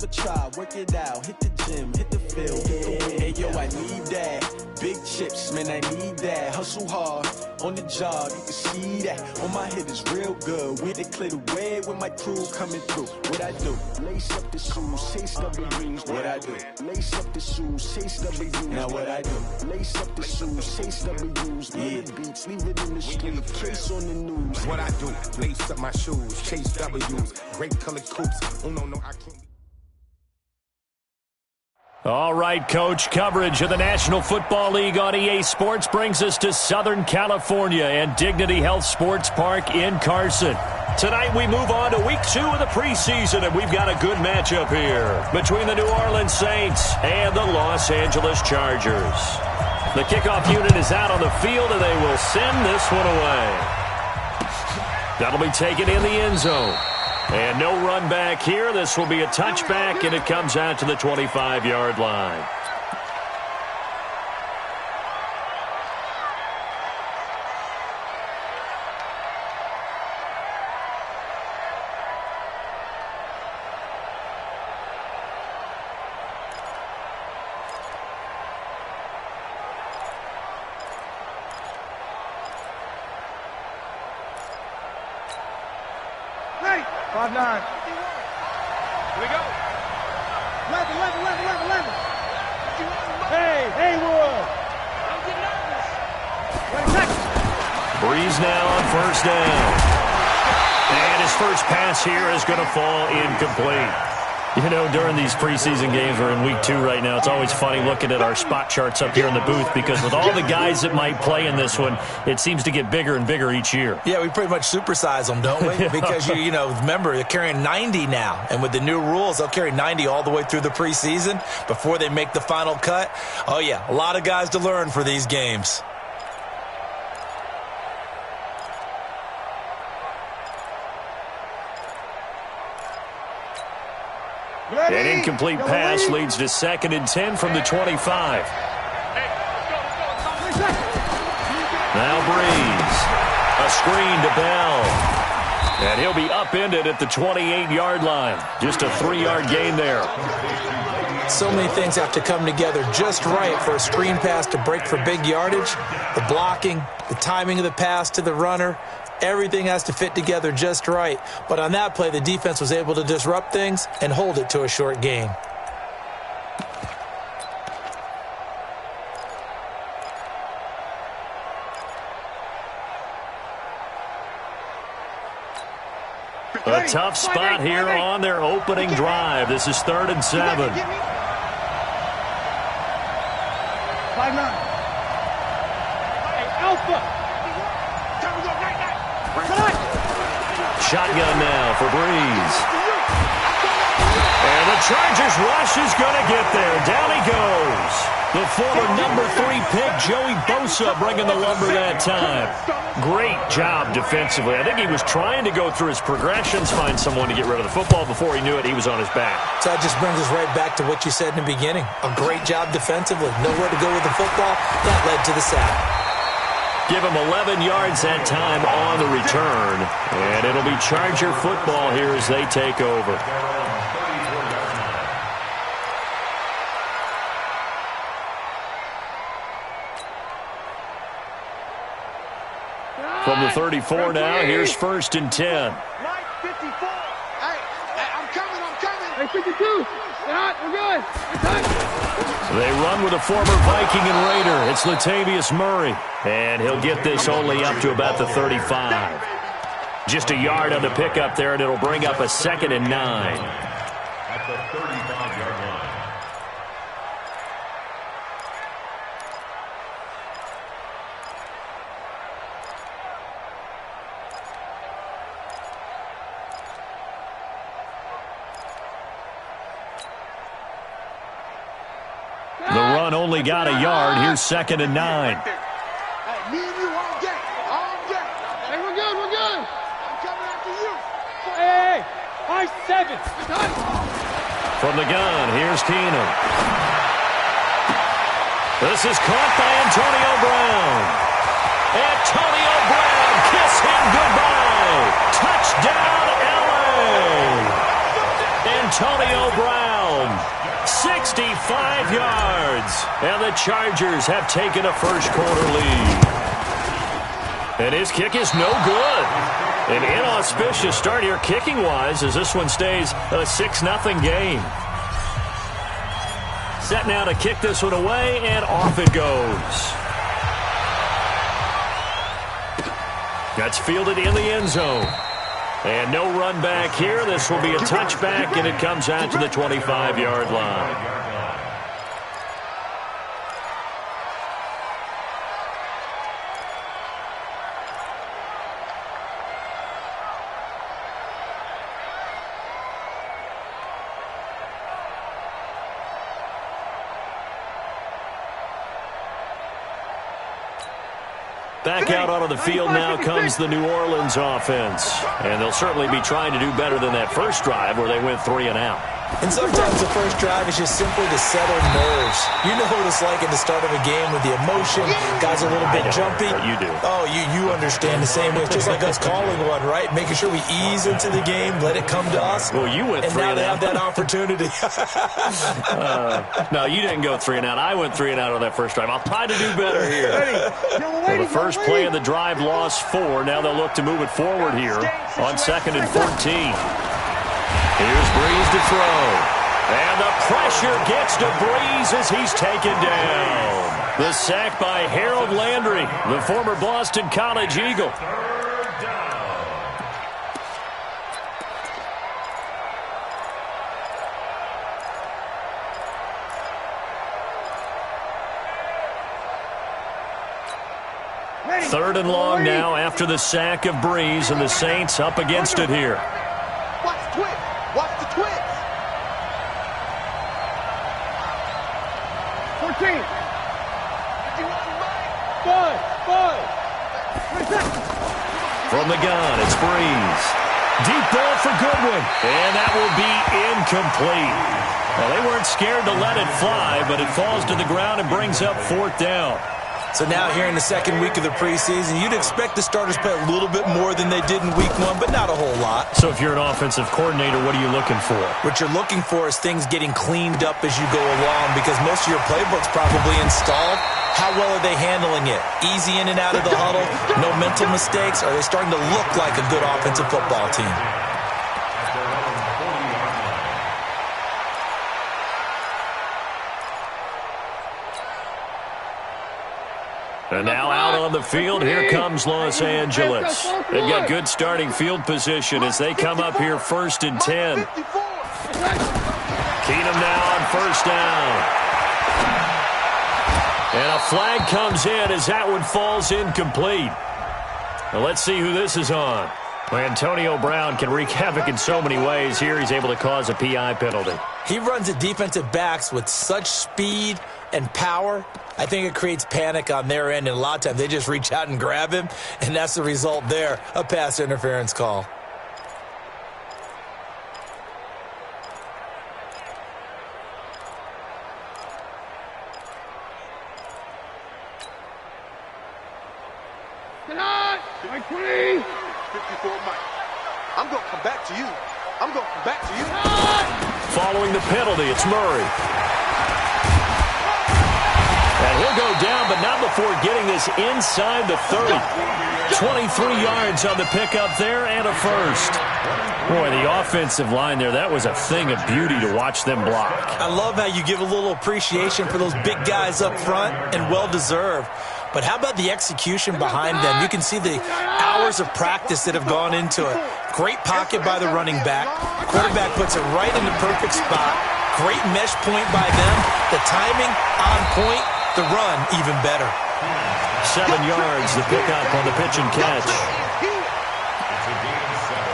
never try, work it out, hit the gym, hit the field, hit the wind. Hey yo, I need that. Big chips, man, I need that. Hustle hard, on the job, you can see that. On my head is real good. When they clear the way with my crew coming through. What I do? Lace up the shoes, chase W's. What I do? Lace up the shoes, chase W's. Now what I do? Lace up the shoes, chase W's. Yeah. Beats, leave it in the street, case on the news. What I do? Lace up my shoes, chase W's. Great colored coops. Oh no, I can't. All right, Coach, coverage of the National Football League on EA Sports brings us to Southern California and Dignity Health Sports Park in Carson. Tonight we move on to week 2 of the preseason, and we've got a good matchup here between the New Orleans Saints and the Los Angeles Chargers. The kickoff unit is out on the field, and they will send this one away. That'll be taken in the end zone. And no run back here. This will be a touchback, and it comes out to the 25-yard line. Ready. 5-9. Here we go. 11. Hey, Haywood. Don't get nervous. Breeze now on first down. And his first pass here is going to fall incomplete. You know, during these preseason games, we're in week 2 right now, it's always funny looking at our spot charts up here in the booth because with all the guys that might play in this one, it seems to get bigger and bigger each year. Yeah, we pretty much supersize them, don't we? Because, you know, remember, they're carrying 90 now. And with the new rules, they'll carry 90 all the way through the preseason before they make the final cut. Oh, yeah, a lot of guys to learn for these games. An incomplete pass leads to 2nd and 10 from the 25. Now Breeze. A screen to Bell. And he'll be upended at the 28-yard line. Just a 3-yard gain there. So many things have to come together just right for a screen pass to break for big yardage. The blocking, the timing of the pass to the runner, everything has to fit together just right. But on that play, the defense was able to disrupt things and hold it to a short gain. A tough spot here on their opening drive. This is 3rd and 7. 5-9. Alpha. Shotgun now for Breeze. And the Chargers rush is going to get there. Down he goes. The former number 3 pick, Joey Bosa, bringing the lumber that time. Great job defensively. I think he was trying to go through his progressions, find someone to get rid of the football. Before he knew it, he was on his back. So that just brings us right back to what you said in the beginning. A great job defensively. Nowhere to go with the football. That led to the sack. Give him 11 yards that time on the return. And it'll be Charger football here as they take over. From the 34 now, here's 1st and 10. 54. Hey, I'm coming. Hey, 52. We're good. They run with a former Viking and Raider. It's Latavius Murray. And he'll get this only up to about the 35. Just a yard on the pickup there, and it'll bring up a 2nd and 9. At the 35-yard line. The run only got a yard. Here's 2nd and 9. Hey, me and you all day. Hey, we're good. I'm coming after you. Hey, I-7. From the gun, here's Keenum. This is caught by Antonio Brown. Antonio Brown, kiss him goodbye. Touchdown, L.A. Antonio Brown home. 65 yards. And the Chargers have taken a first-quarter lead. And his kick is no good. An inauspicious start here kicking-wise as this one stays a 6-0 game. Set now to kick this one away, and off it goes. That's fielded in the end zone. And no run back here. This will be a touchback, and it comes out to the 25-yard line. Back out onto the field now comes the New Orleans offense. And they'll certainly be trying to do better than that first drive where they went 3 and out. And sometimes the first drive is just simply to settle nerves. You know what it's like at the start of a game with the emotion. Guys are a little bit jumpy. You do. Oh, you understand the same way. It's just like us calling one, right? Making sure we ease into the game, let it come to us. Well, you went 3 and out. And now they have that opportunity. No, you didn't go 3 and out. I went 3 and out on that first drive. I'll try to do better here. Well, the first play of the drive lost 4. Now they'll look to move it forward here on 2nd and 14. Here's Breeze to throw. And the pressure gets to Breeze as he's taken down. The sack by Harold Landry, the former Boston College Eagle. Third and long now after the sack of Breeze, and the Saints up against it here. Watch the twist. Watch the twist. 14. 5. From the gun, it's Breeze. Deep ball for Goodwin, and that will be incomplete. Well, they weren't scared to let it fly, but it falls to the ground and brings up 4th down. So now here in the second week of the preseason, you'd expect the starters play a little bit more than they did in week 1, but not a whole lot. So if you're an offensive coordinator, what are you looking for? What you're looking for is things getting cleaned up as you go along, because most of your playbook's probably installed. How well are they handling it? Easy in and out of the huddle? No mental mistakes? Are they starting to look like a good offensive football team? And now out on the field, here comes Los Angeles. They've got good starting field position as they come up here 1st and 10. Keenum now on 1st down. And a flag comes in as that one falls incomplete. Now let's see who this is on. Well, Antonio Brown can wreak havoc in so many ways. Here he's able to cause a PI penalty. He runs at defensive backs with such speed and power. I think it creates panic on their end, and a lot of times they just reach out and grab him, and that's the result there, a pass interference call. Mike, please. 54, Mike. I'm going to come back to you. I'm going to come back to you. Following the penalty, it's Murray. And he'll go down, but not before getting this inside the 30. 23 yards on the pickup there and a first. Boy, the offensive line there, that was a thing of beauty to watch them block. I love how you give a little appreciation for those big guys up front, and well-deserved. But how about the execution behind them? You can see the hours of practice that have gone into it. Great pocket by the running back. Quarterback puts it right in the perfect spot. Great mesh point by them. The timing on point. The run even better. 7 yards, the pickup on the pitch and catch. It's a gain of 7.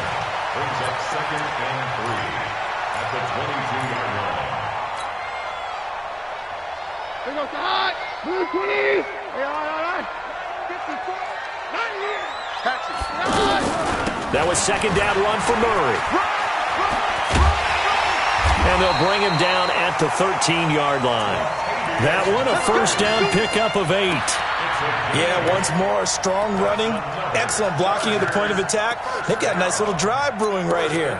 Brings up 2nd and 3 at the 22-yard line. Here goes the hot. Blue 20. All right. 54. 90. That was 2nd down run for Murray. And they'll bring him down at the 13-yard line. That one, a 1st down pickup of 8. Yeah, once more, strong running, excellent blocking at the point of attack. They've got a nice little drive brewing right here.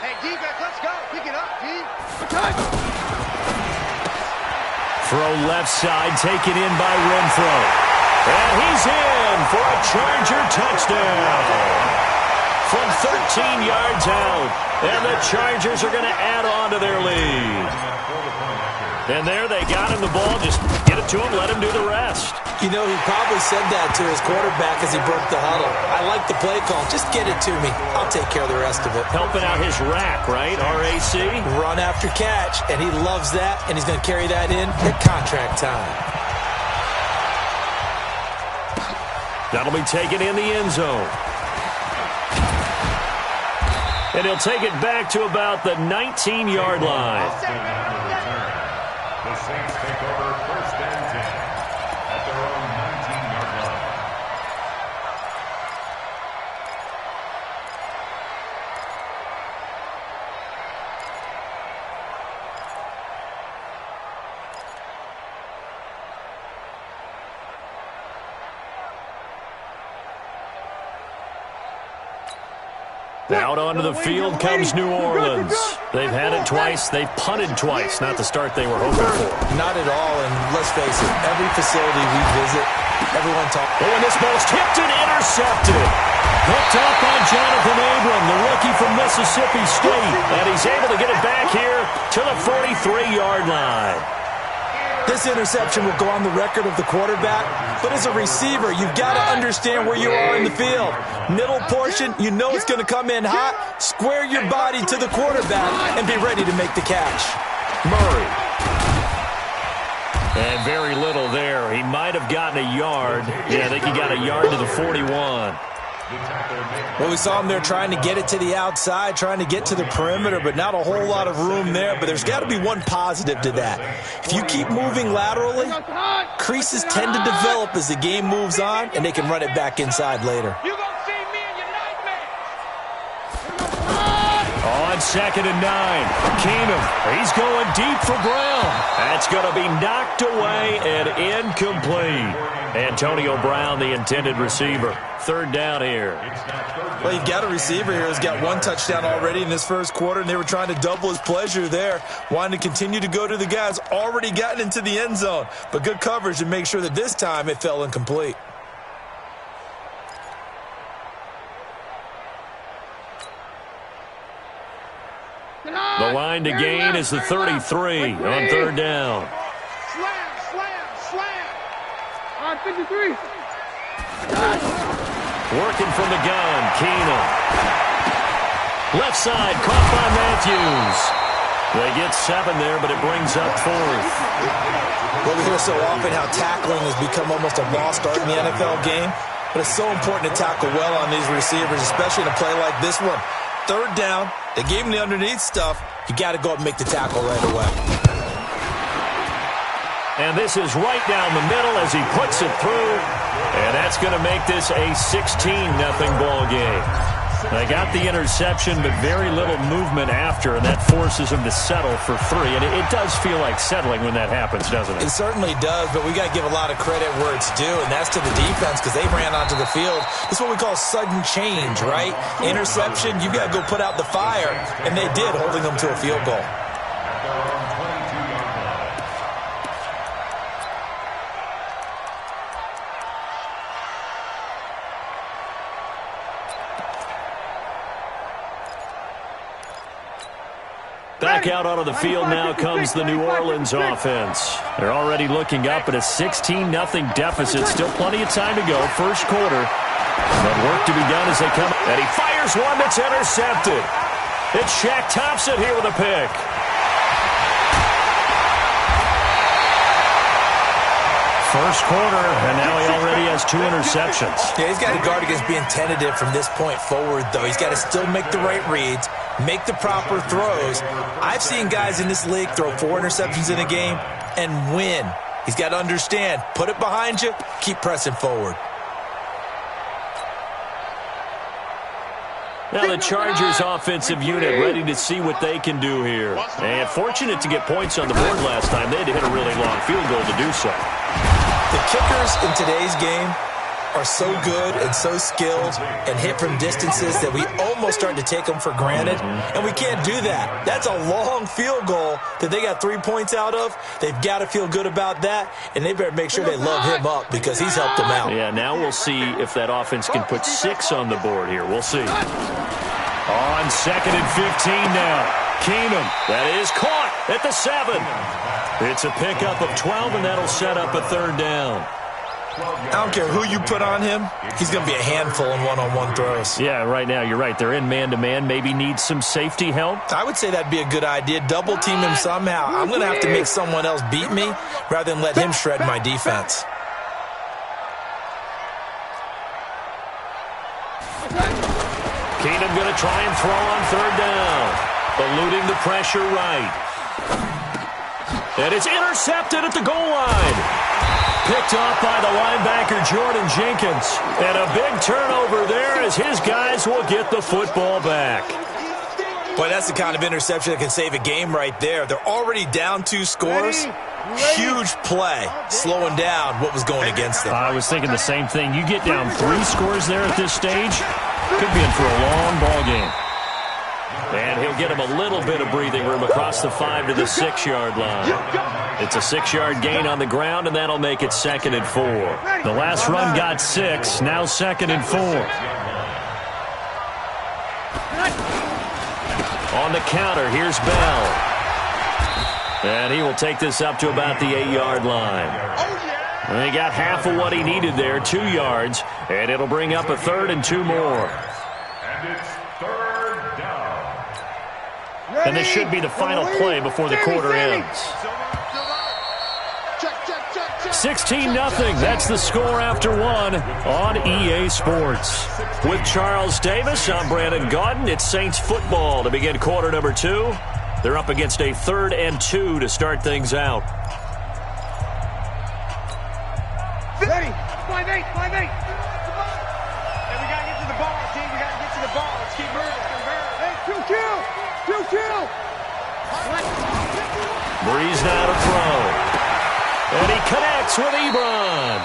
Hey, defense, let's go. Pick it up, D. Throw left side, taken in by Renfro. And he's in for a Charger touchdown. From 13 yards out. And the Chargers are going to add on to their lead. And there they got him the ball. Just get it to him, let him do the rest. You know, he probably said that to his quarterback as he broke the huddle. I like the play call. Just get it to me. I'll take care of the rest of it. Helping out his rack, right? RAC? Run after catch, and he loves that, and he's going to carry that in at contract time. That'll be taken in the end zone. And he'll take it back to about the 19-yard line. The Saints take over 1st and 10 at their own 19-yard line. Out onto the field comes New Orleans. They've had it twice. They've punted twice. Not the start they were hoping for. Not at all, and let's face it, every facility we visit, everyone talks. Oh, and this ball's tipped and intercepted. Hooked up by Jonathan Abram, the rookie from Mississippi State. And he's able to get it back here to the 43-yard line. This interception will go on the record of the quarterback, but as a receiver, you've got to understand where you are in the field. Middle portion, you know it's going to come in hot. Square your body to the quarterback and be ready to make the catch. Murray. And very little there. He might have gotten a yard. Yeah, I think he got a yard to the 41. Well, we saw him there trying to get it to the outside, trying to get to the perimeter, but not a whole lot of room there. But there's got to be one positive to that. If you keep moving laterally, creases tend to develop as the game moves on, and they can run it back inside later. On 2nd and 9, Keenum. He's going deep for Brown. That's going to be knocked away and incomplete. Antonio Brown, the intended receiver. 3rd down here. Well, you've got a receiver here who's got 1 touchdown already in this first quarter, and they were trying to double his pleasure there, wanting to continue to go to the guys already gotten into the end zone. But good coverage to make sure that this time it fell incomplete. The line to gain is the 33 on 3rd down. Slam. All right, 53. Working from the gun, Keenum. Left side, caught by Matthews. They get 7 there, but it brings up 4th. Well, we hear so often how tackling has become almost a lost art in the NFL game, but it's so important to tackle well on these receivers, especially in a play like this one. 3rd down, they gave him the underneath stuff. You got to go up and make the tackle right away. And this is right down the middle as he puts it through. And that's going to make this a 16-0 ball game. They got the interception, but very little movement after, and that forces them to settle for 3. And it does feel like settling when that happens, doesn't it? It certainly does, but we got to give a lot of credit where it's due, and that's to the defense because they ran onto the field. This is what we call sudden change, right? Interception, you got to go put out the fire, and they did, holding them to a field goal. Back out onto the field now comes the New Orleans offense. They're already looking up at a 16-0 deficit. Still plenty of time to go. First quarter. But work to be done as they come. And he fires one that's intercepted. It's Shaq Thompson here with a pick. First quarter, and now he already has 2 interceptions. Yeah, he's got to guard against being tentative from this point forward, though. He's got to still make the right reads, make the proper throws. I've seen guys in this league throw 4 interceptions in a game and win. He's got to understand, put it behind you, keep pressing forward. Now the Chargers offensive unit ready to see what they can do here. And fortunate to get points on the board last time. They had to hit a really long field goal to do so. The kickers in today's game are so good and so skilled and hit from distances that we almost start to take them for granted, and we can't do that. That's a long field goal that they got 3 points out of. They've got to feel good about that, and they better make sure they love him up because he's helped them out. Yeah, now we'll see if that offense can put 6 on the board here. We'll see. On 2nd and 15 now. Keenum, that is caught at the 7. It's a pickup of 12, and that'll set up a 3rd down. I don't care who you put on him. He's going to be a handful in one-on-one throws. Yeah, right now, you're right. They're in man-to-man. Maybe need some safety help. I would say that'd be a good idea. Double team him somehow. I'm going to have to make someone else beat me rather than let him shred my defense. Keenum going to try and throw on 3rd down. Eluding the pressure right. And it's intercepted at the goal line. Picked off by the linebacker, Jordan Jenkins. And a big turnover there as his guys will get the football back. Boy, that's the kind of interception that can save a game right there. They're already down 2 scores. Huge play, slowing down what was going against them. I was thinking the same thing. You get down 3 scores there at this stage, could be in for a long ball game. And he'll get him a little bit of breathing room across the 5 to the 6-yard line. It's a 6-yard gain on the ground, and that'll make it 2nd and 4. The last run got 6, now 2nd and 4. On the counter, here's Bell. And he will take this up to about the 8-yard line. And he got half of what he needed there, 2 yards, and it'll bring up a 3rd and 2 more. And it's 3rd down. And this should be the final play before the quarter ends. 16-0. That's the score after 1 on EA Sports. With Charles Davis, I'm Brandon Gaudin. It's Saints football to begin quarter number 2. They're up against a 3rd and 2 to start things out. Ready? 5-8, 5-8. Hey, we got to get to the ball, team. We got to get to the ball. Let's keep moving. Hey, 2-2. Breeze now to throw. And he connects with Ebron.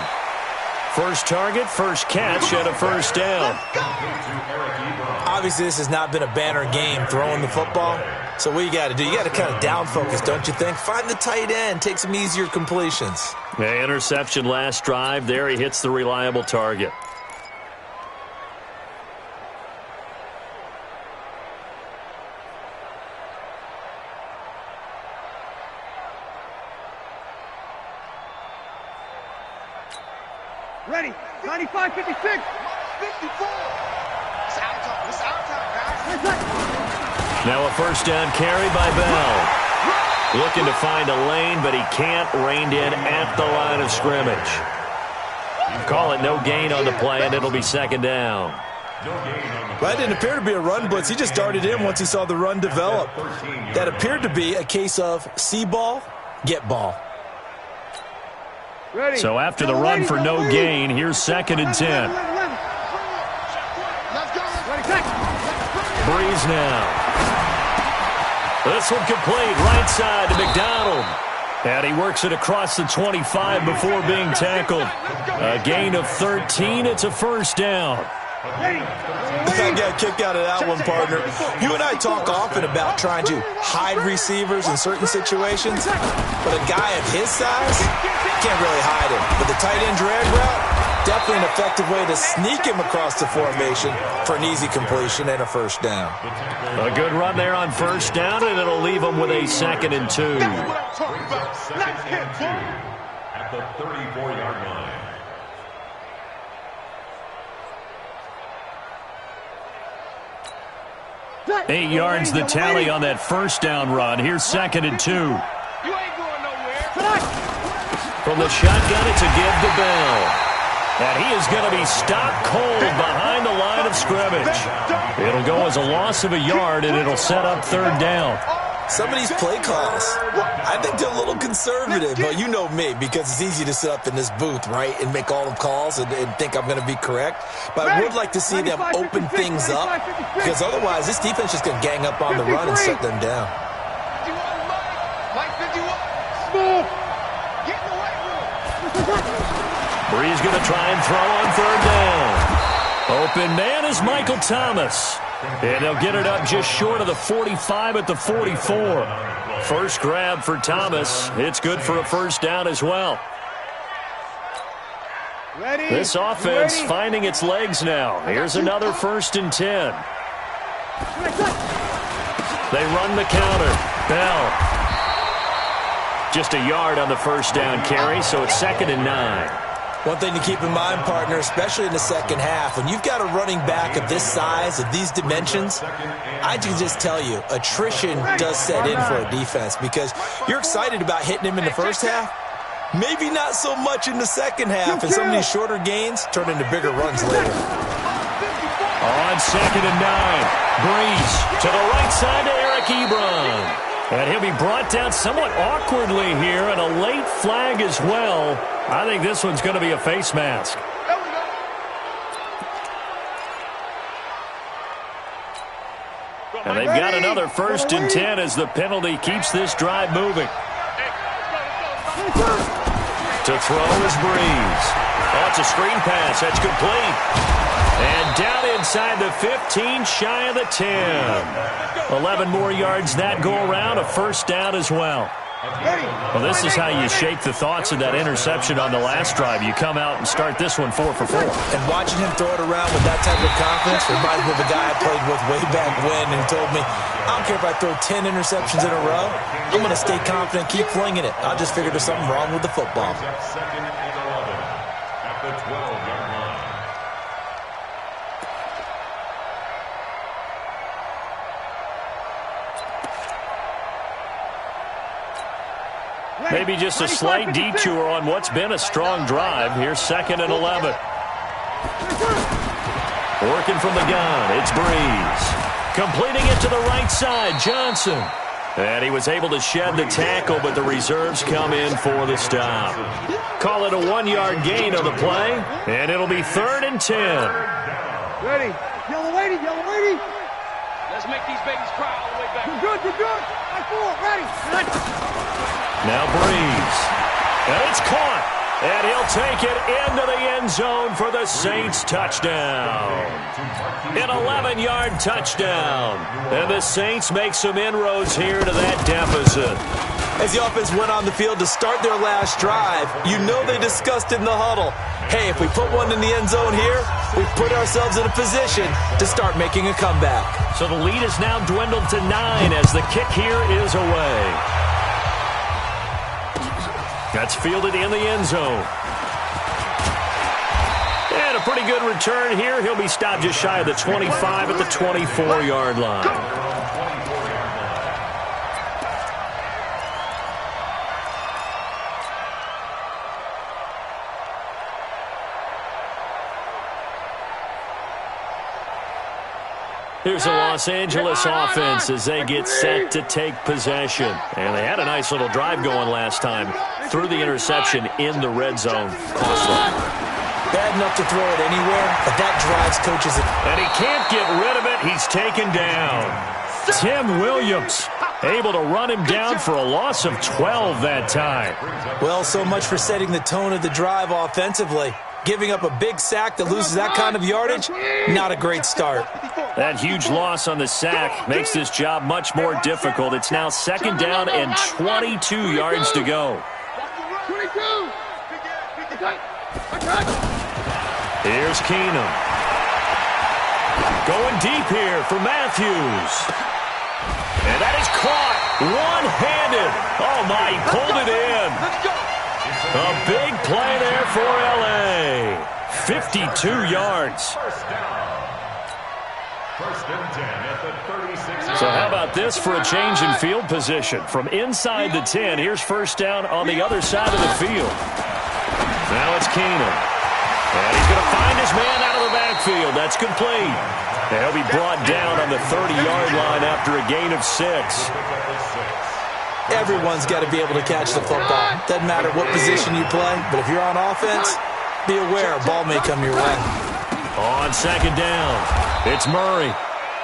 First target, first catch, and a 1st down. Obviously, this has not been a banner game throwing the football. So what you got to do, you got to kind of down focus, don't you think? Find the tight end, take some easier completions. The interception last drive. There he hits the reliable target. Ready? 95, 56. 54. It's our time, guys. Now a 1st down carry by Bell. Looking to find a lane, but he can't. Reined in at the line of scrimmage. Call it no gain on the play, and it'll be 2nd down. That didn't appear to be a run blitz. He just darted in once he saw the run develop. That appeared to be a case of see ball, get ball. Ready. So after the run for no gain, here's 2nd and 10. Breeze now. This one complete, right side to McDonald. And he works it across the 25 before being tackled. A gain of 13. It's a 1st down. I got a kick out of that one, partner. You and I talk often about trying to hide receivers in certain situations, but a guy of his size can't really hide him. But the tight end drag route, definitely an effective way to sneak him across the formation for an easy completion and a 1st down. A good run there on 1st down, and it'll leave him with a 2nd and 2. At the 34-yard line. 8 yards the tally on that 1st down run. Here's 2nd and 2. You ain't going nowhere. From the shotgun, it's a give to Bell. And he is going to be stopped cold behind the line of scrimmage. It'll go as a loss of a yard, and it'll set up 3rd down. Some of these play calls, I think they're a little conservative, but you know me, because it's easy to sit up in this booth, right, and make all the calls and think I'm going to be correct. But I would like to see them open things up, because otherwise this defense is going to gang up on the run and shut them down. Mike 51. Smooth. Get in the weight room. Brees going to try and throw on third down. Open man is Michael Thomas. And they'll get it up just short of the 45 at the 44. First grab for Thomas. It's good for a first down as well. This offense finding its legs now. Here's another 1st and 10. They run the counter. Bell. Just a yard on the first down carry, so it's 2nd and 9. One thing to keep in mind, partner, especially in the second half, when you've got a running back of this size, of these dimensions, I can just tell you, attrition does set in for a defense because you're excited about hitting him in the first half. Maybe not so much in the second half, and some of these shorter gains turn into bigger runs later. On 2nd and 9, Brees to the right side to Eric Ebron. And he'll be brought down somewhat awkwardly here, and a late flag as well. I think this one's going to be a face mask. And they've got another 1st and 10 as the penalty keeps this drive moving. To throw is Brees. Oh, it's a screen pass. That's complete. And down inside the 15, shy of the 10. 11 more yards that go around, a first down as well. Well, this is how you shake the thoughts of that interception on the last drive. You come out and start this one 4 for 4. And watching him throw it around with that type of confidence reminds me of a guy I played with way back when, and he told me, I don't care if I throw 10 interceptions in a row. I'm going to stay confident, keep flinging it. I just figured there's something wrong with the football. 2nd and 11 at the 12-yard line. Maybe just a slight detour on what's been a strong drive. Here's 2nd and 11. Working from the gun, it's Brees. Completing it to the right side, Johnson. And he was able to shed the tackle, but the reserves come in for the stop. Call it a 1-yard gain on the play, and it'll be 3rd and 10. Ready. Yellow lady, yellow lady. Let's make these babies cry all the way back. You're good, you're good. Ready. Now Brees. And it's caught. And he'll take it into the end zone for the Saints touchdown. An 11-yard touchdown. And the Saints make some inroads here to that deficit. As the offense went on the field to start their last drive, you know they discussed in the huddle, hey, if we put one in the end zone here, we've put ourselves in a position to start making a comeback. So the lead is now dwindled to 9 as the kick here is away. That's fielded in the end zone. And a pretty good return here. He'll be stopped just shy of the 25 at the 24-yard line. Here's the Los Angeles offense as they get set to take possession. And they had a nice little drive going last time. Threw the interception in the red zone. Bad enough to throw it anywhere, but that drives coaches. And he can't get rid of it. He's taken down. Tim Williams able to run him down for a loss of 12 that time. Well, so much for setting the tone of the drive offensively. Giving up a big sack that loses that kind of yardage, not a great start. That huge loss on the sack makes this job much more difficult. It's now 2nd down and 22 yards to go. Here's Keenum. Going deep here for Matthews. And that is caught one-handed. Oh, my, he pulled it in. A big play there for L.A. 52 yards. So how about this for a change in field position? From inside the 10, here's 1st down on the other side of the field. Now it's Keenum. And he's going to find his man out of the backfield. That's complete. And he'll be brought down on the 30-yard line after a gain of 6. Everyone's got to be able to catch the football. Doesn't matter what position you play, but if you're on offense, be aware a ball may come your way. On 2nd down, it's Murray.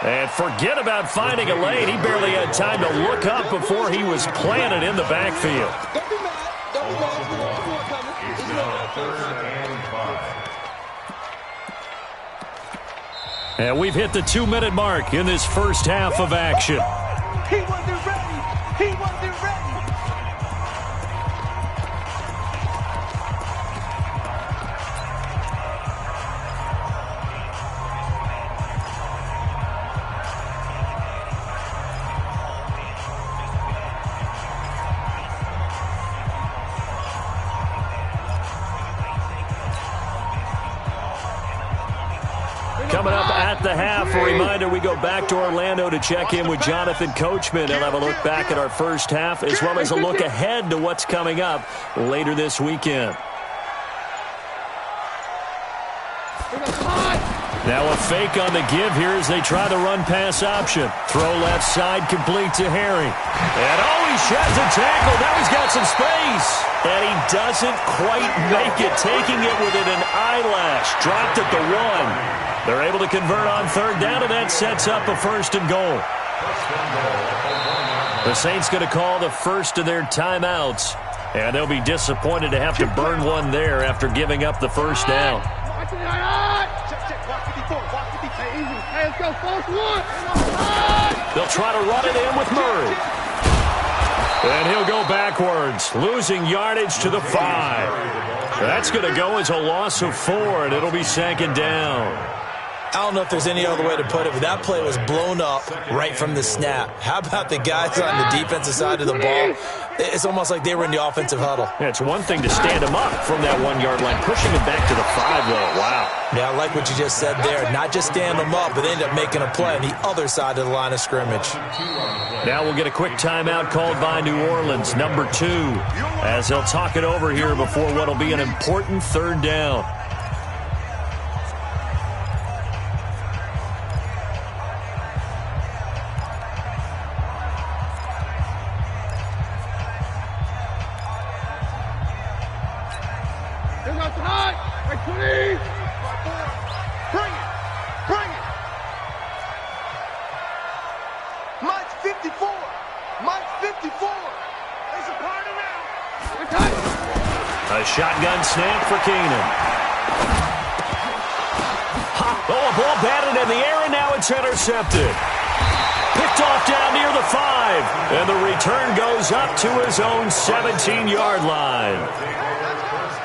And forget about finding a lane. He barely had time to look up before he was planted in the backfield. It's now 3rd and 5. And we've hit the 2-minute mark in this first half of action. He wasn't ready. He wasn't ready. Coming up at the half, a reminder, we go back to Orlando to check in with Jonathan Coachman. He'll have a look back at our first half as well as a look ahead to what's coming up later this weekend. Now a fake on the give here as they try the run-pass option. Throw left side, complete to Harry. And he sheds a tackle. Now he's got some space. And he doesn't quite make it, taking it within an eyelash. Dropped at the 1. They're able to convert on 3rd down, and that sets up a 1st and goal. The Saints going to call the first of their timeouts, and they'll be disappointed to have to burn one there after giving up the first down. They'll try to run it in with Murray. And he'll go backwards, losing yardage to the 5. That's going to go as a loss of 4, and it'll be 2nd down. I don't know if there's any other way to put it, but that play was blown up right from the snap. How about the guys on the defensive side of the ball? It's almost like they were in the offensive huddle. Yeah, it's one thing to stand him up from that 1-yard line. Pushing him back to the 5, though. Wow. Yeah, I like what you just said there. Not just stand them up, but they end up making a play on the other side of the line of scrimmage. Now we'll get a quick timeout called by New Orleans, number 2, as they'll talk it over here before what will be an important 3rd down. Shotgun snap for Keenan. Oh, a ball batted in the air, and now it's intercepted. Picked off down near the 5, and the return goes up to his own 17-yard line.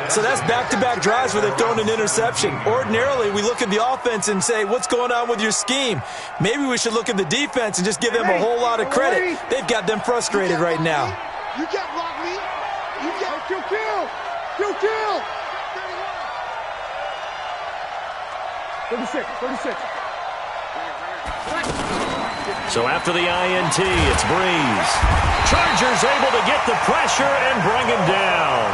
So that's back-to-back drives where they've thrown an interception. Ordinarily, we look at the offense and say, what's going on with your scheme? Maybe we should look at the defense and just give them a whole lot of credit. They've got them frustrated right now. You can't block me. You can't kill. Kill. 36. So after the INT, it's Breeze. Chargers able to get the pressure and bring him down.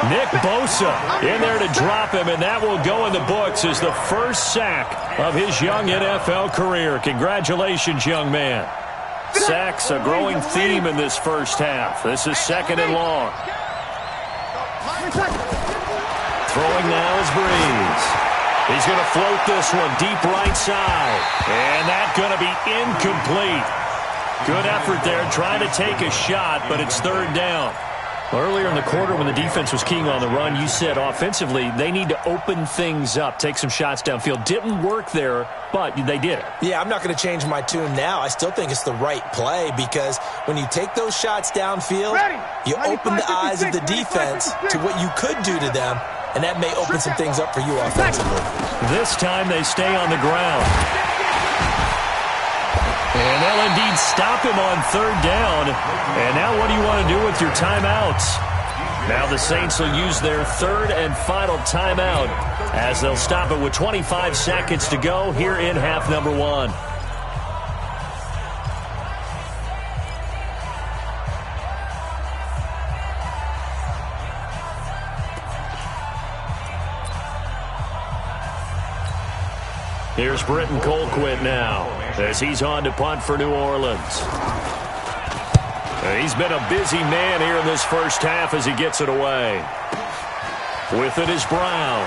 Nick Bosa in there to drop him, and that will go in the books as the first sack of his young NFL career. Congratulations, young man. Sacks, a growing theme in this first half. This is 2nd and long. Throwing now is Breeze. He's going to float this one deep right side. And that's going to be incomplete. Good effort there trying to take a shot, but it's 3rd down. Earlier in the quarter when the defense was keying on the run, you said offensively they need to open things up, take some shots downfield. Didn't work there, but they did it. Yeah, I'm not going to change my tune now. I still think it's the right play because when you take those shots downfield, you open the eyes of the defense to what you could do to them, and that may open some things up for you offensively. This time they stay on the ground. And they'll indeed stop him on 3rd down. And now what do you want to do with your timeouts? Now the Saints will use their 3rd and final timeout as they'll stop it with 25 seconds to go here in half number 1. Here's Britton Colquitt now as he's on to punt for New Orleans. He's been a busy man here in this first half as he gets it away. With it is Brown.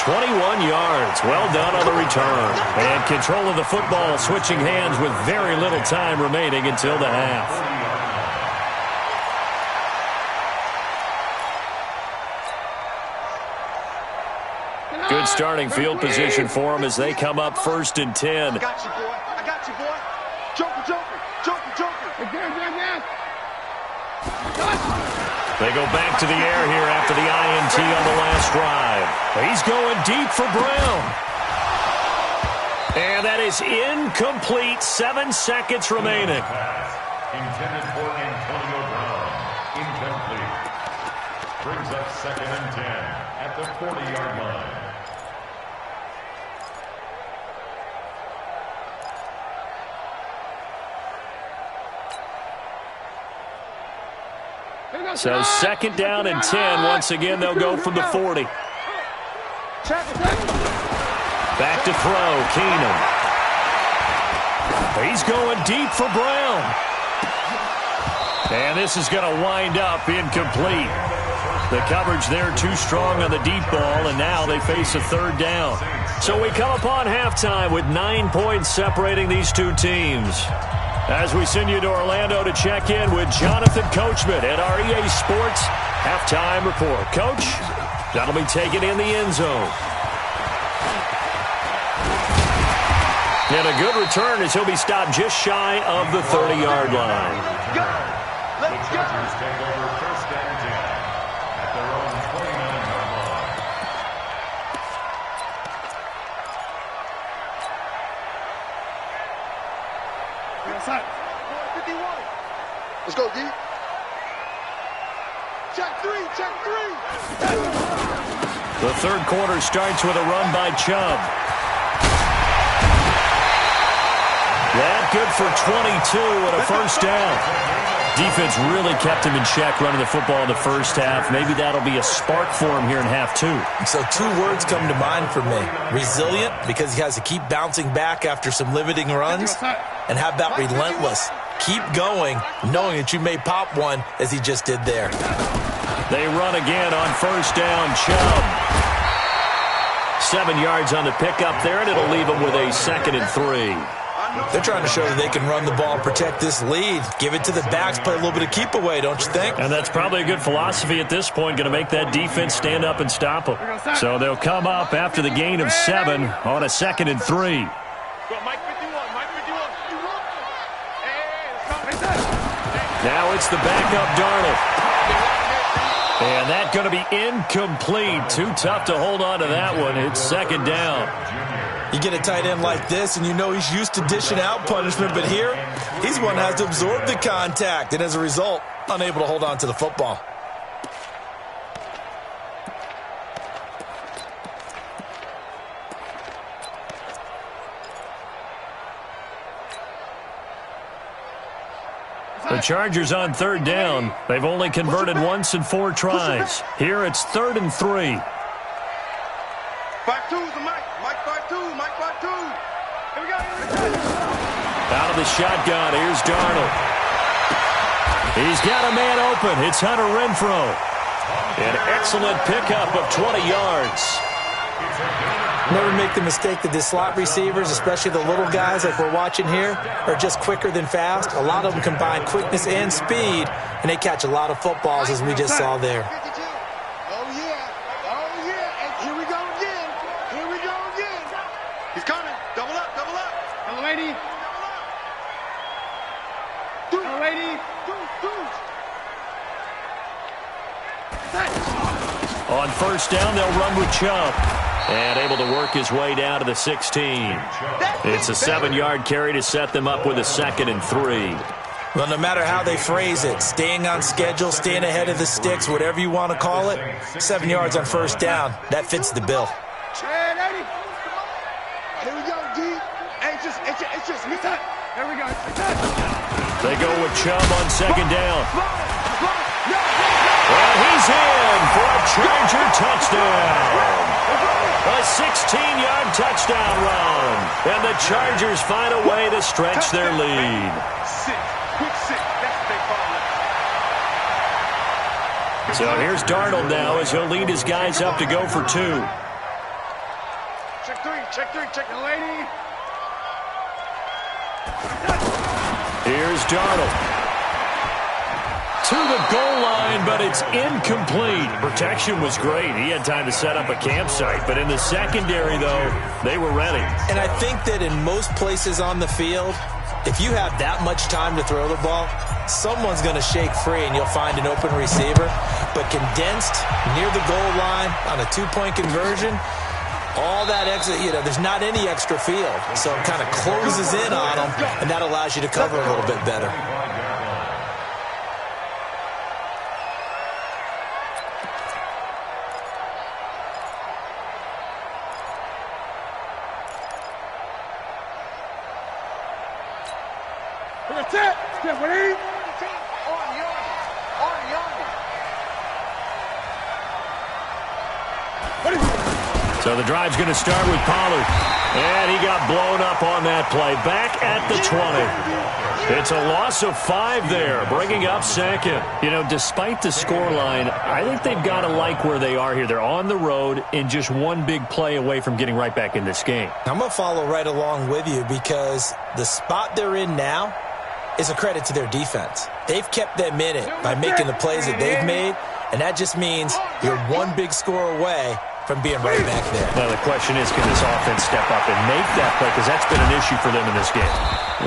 21 yards. Well done on the return. And control of the football switching hands with very little time remaining until the half. Good starting field position for them as they come up 1st and 10. I got you, boy. I got you, boy. Joker, joker, joker, joker. They go back to the air here after the INT on the last drive. He's going deep for Brown. And that is incomplete. 7 seconds remaining. Intended for Antonio Brown. Incomplete. Brings up 2nd and 10 at the 40-yard line. So 2nd down and 10. Once again, they'll go from the 40. Back to throw, Keenum. He's going deep for Brown. And this is going to wind up incomplete. The coverage there too strong on the deep ball, and now they face a 3rd down. So we come upon halftime with 9 points separating these two teams. As we send you to Orlando to check in with Jonathan Coachman at our EA Sports Halftime Report. Coach, that'll be taken in the end zone. And a good return as he'll be stopped just shy of the 30-yard line. The Chargers take over 1st and 10 at their own 29-yard line. Outside. 51. Let's go, D. Check 3, check 3. The 3rd quarter starts with a run by Chubb. That good for 22 and a 1st down. Defense really kept him in check running the football in the 1st half. Maybe that'll be a spark for him here in half 2. So 2 words come to mind for me. Resilient, because he has to keep bouncing back after some limiting runs. And how about relentless? Keep going, knowing that you may pop one, as he just did there. They run again on 1st down. Chubb. 7 yards on the pickup there, and it'll leave him with a 2nd and 3. They're trying to show that they can run the ball and protect this lead. Give it to the backs, play a little bit of keep away, don't you think? And that's probably a good philosophy at this point, going to make that defense stand up and stop them. So they'll come up after the gain of 7 on a 2nd and 3. Now it's the backup Darnold. And that's going to be incomplete. Too tough to hold on to that one. It's 2nd down. You get a tight end like this, and you know he's used to dishing out punishment, but here, he's one that has to absorb the contact, and as a result, unable to hold on to the football. The Chargers on 3rd down. They've only converted once in 4 tries. Here it's 3rd and 3. 5-2's the Mike. Mike 5-2. Mike 5-2. Here we go. Out of the shotgun, here's Darnold. He's got a man open. It's Hunter Renfrow. An excellent pickup of 20 yards. Never make the mistake that the slot receivers, especially the little guys like we're watching here, are just quicker than fast. A lot of them combine quickness and speed, and they catch a lot of footballs, as we just saw there. Oh, yeah. Oh, yeah. And here we go again. Here we go again. He's coming. Double up, double up. Hello, lady. Hello, lady. On 1st down, they'll run with Chubb. And able to work his way down to the 16. It's a 7-yard carry to set them up with a 2nd and 3. Well, no matter how they phrase it, staying on schedule, staying ahead of the sticks, whatever you want to call it, 7 yards on 1st down, that fits the bill. Hey, lady. Here we go, D. Hey, it's just me. There we go. They go with Chubb on 2nd down. And he's in for a Charger touchdown. A 16-yard touchdown run. And the Chargers find a way to stretch their lead. Quick 6. That's what they call it. So here's Darnold now as he'll lead his guys up to go for 2. Check 3, check the lady. Here's Darnold. to the goal line, but it's incomplete. Protection was great. He had time to set up a campsite, but in the secondary, though, they were ready. And I think that in most places on the field, if you have that much time to throw the ball, someone's going to shake free and you'll find an open receiver. But condensed near the goal line on a two-point conversion, all that extra, there's not any extra field. So it kind of closes in on them, and that allows you to cover a little bit better. So the drive's going to start with Pollard. And he got blown up on that play. Back at the 20. It's a loss of 5 there, bringing up second. Despite the scoreline, I think they've got to like where they are here. They're on the road and just one big play away from getting right back in this game. I'm going to follow right along with you because the spot they're in now is a credit to their defense. They've kept them in it by making the plays that they've made, and that just means you're one big score away from being right back there. Now the question is, can this offense step up and make that play? Because that's been an issue for them in this game.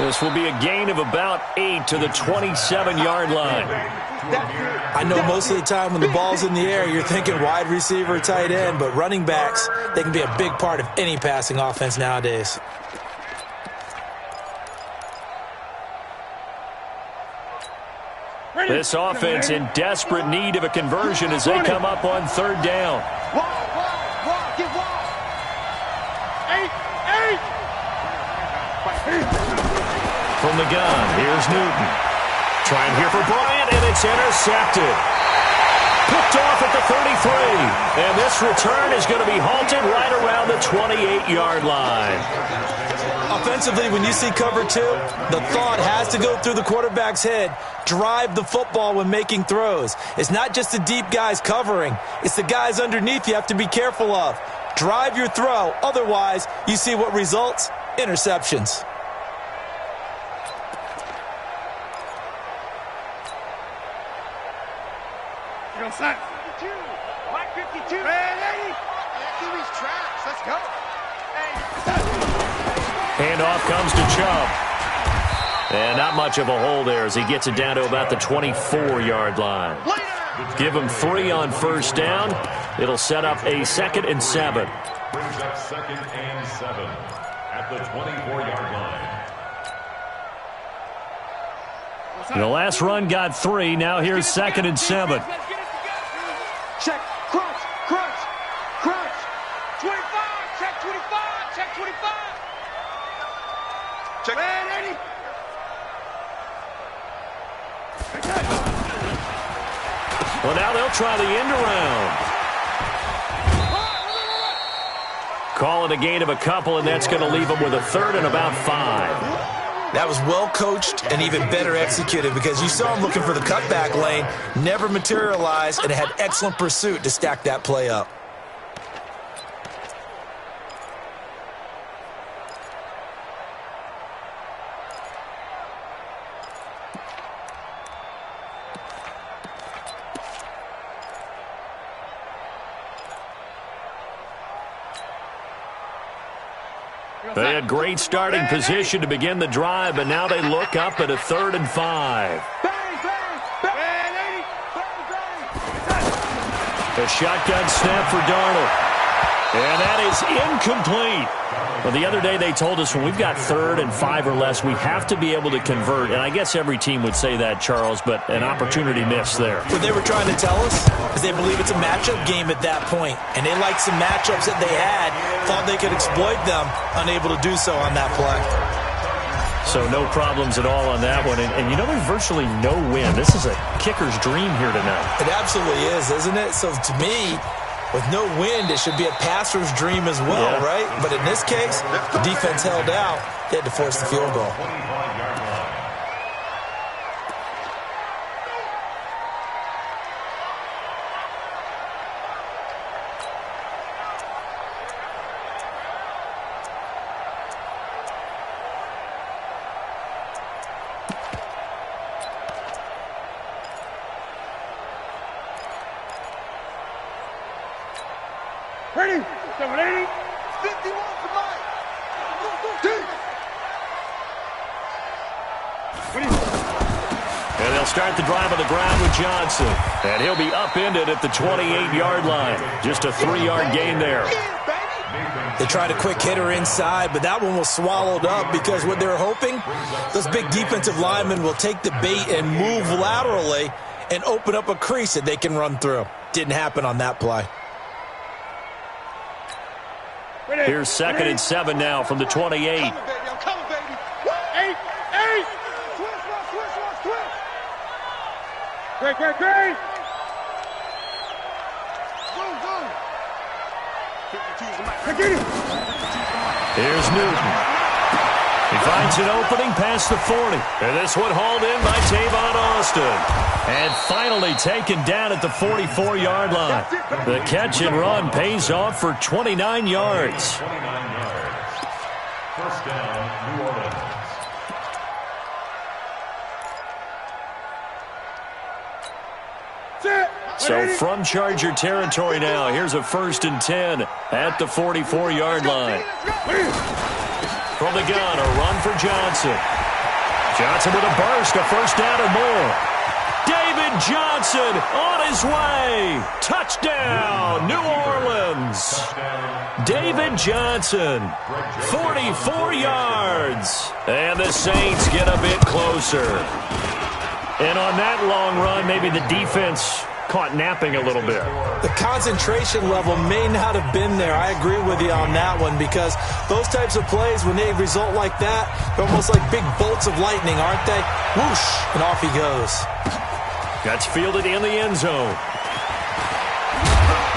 This will be a gain of about 8 to the 27-yard line. I know most of the time when the ball's in the air, you're thinking wide receiver, tight end, but running backs, they can be a big part of any passing offense nowadays. This offense in desperate need of a conversion as they come up on third down. From the gun, here's Newton. Trying here for Bryant, and it's intercepted. Picked off at the 33. And this return is going to be halted right around the 28-yard line. Offensively, when you see cover 2, the thought has to go through the quarterback's head. Drive the football when making throws. It's not just the deep guys covering. It's the guys underneath you have to be careful of. Drive your throw. Otherwise, you see what results? Interceptions. Set. 52. Black 52. Ready? QB's tracks. Let's go. Handoff comes to Chubb. And not much of a hole there as he gets it down to about the 24-yard line. Give him 3 on first down. It'll set up a 2nd and 7. Brings up 2nd and 7 at the 24-yard line. The last run got 3. Now here's 2nd and 7. Check, crunch, crunch, crunch. 25, check 25, check 25. Check. Man, 80. Well, now they'll try the end around. Call it a gain of a couple, and that's going to leave them with a 3rd and about 5. That was well coached and even better executed because you saw him looking for the cutback lane, never materialized, and had excellent pursuit to stack that play up. They had great starting position to begin the drive, but now they look up at a 3rd and 5. A shotgun snap for Darnold. And that is incomplete. Well, the other day they told us when we've got 3rd and 5 or less, we have to be able to convert. And I guess every team would say that, Charles, but an opportunity missed there. What they were trying to tell us is they believe it's a matchup game at that point. And they liked some matchups that they had, thought they could exploit them, unable to do so on that play. So no problems at all on that one. And you know there's virtually no win. This is a kicker's dream here tonight. It absolutely is, isn't it? So to me, with no wind, it should be a passer's dream as well, right? But in this case, the defense held out. They had to force the field goal. Ready? 780. 51 for Mike. And they'll start the drive on the ground with Johnson. And he'll be upended at the 28-yard line. Just a 3-yard gain there. They tried a quick hitter inside, but that one was swallowed up because what they're hoping, those big defensive linemen will take the bait and move laterally and open up a crease that they can run through. Didn't happen on that play. Here's 2nd and 7 now from the 28. I'm coming, baby. 8. Switch. Great. Boom. Here's Newton. He finds an opening past the 40. And this one hauled in by Tavon Austin. And finally taken down at the 44-yard line. The catch and run pays off for 29 yards. 29 yards. First down, New Orleans. So from Charger territory now, here's a 1st and 10 at the 44-yard line. From the gun, a run for Johnson. Johnson with a burst, a first down or more. David Johnson on his way. Touchdown, New Orleans. David Johnson, 44 yards. And the Saints get a bit closer. And on that long run, maybe the defense caught napping a little bit. The concentration level may not have been there. I agree with you on that one because those types of plays, when they result like that, they're almost like big bolts of lightning, aren't they? Whoosh, and off he goes. That's fielded in the end zone.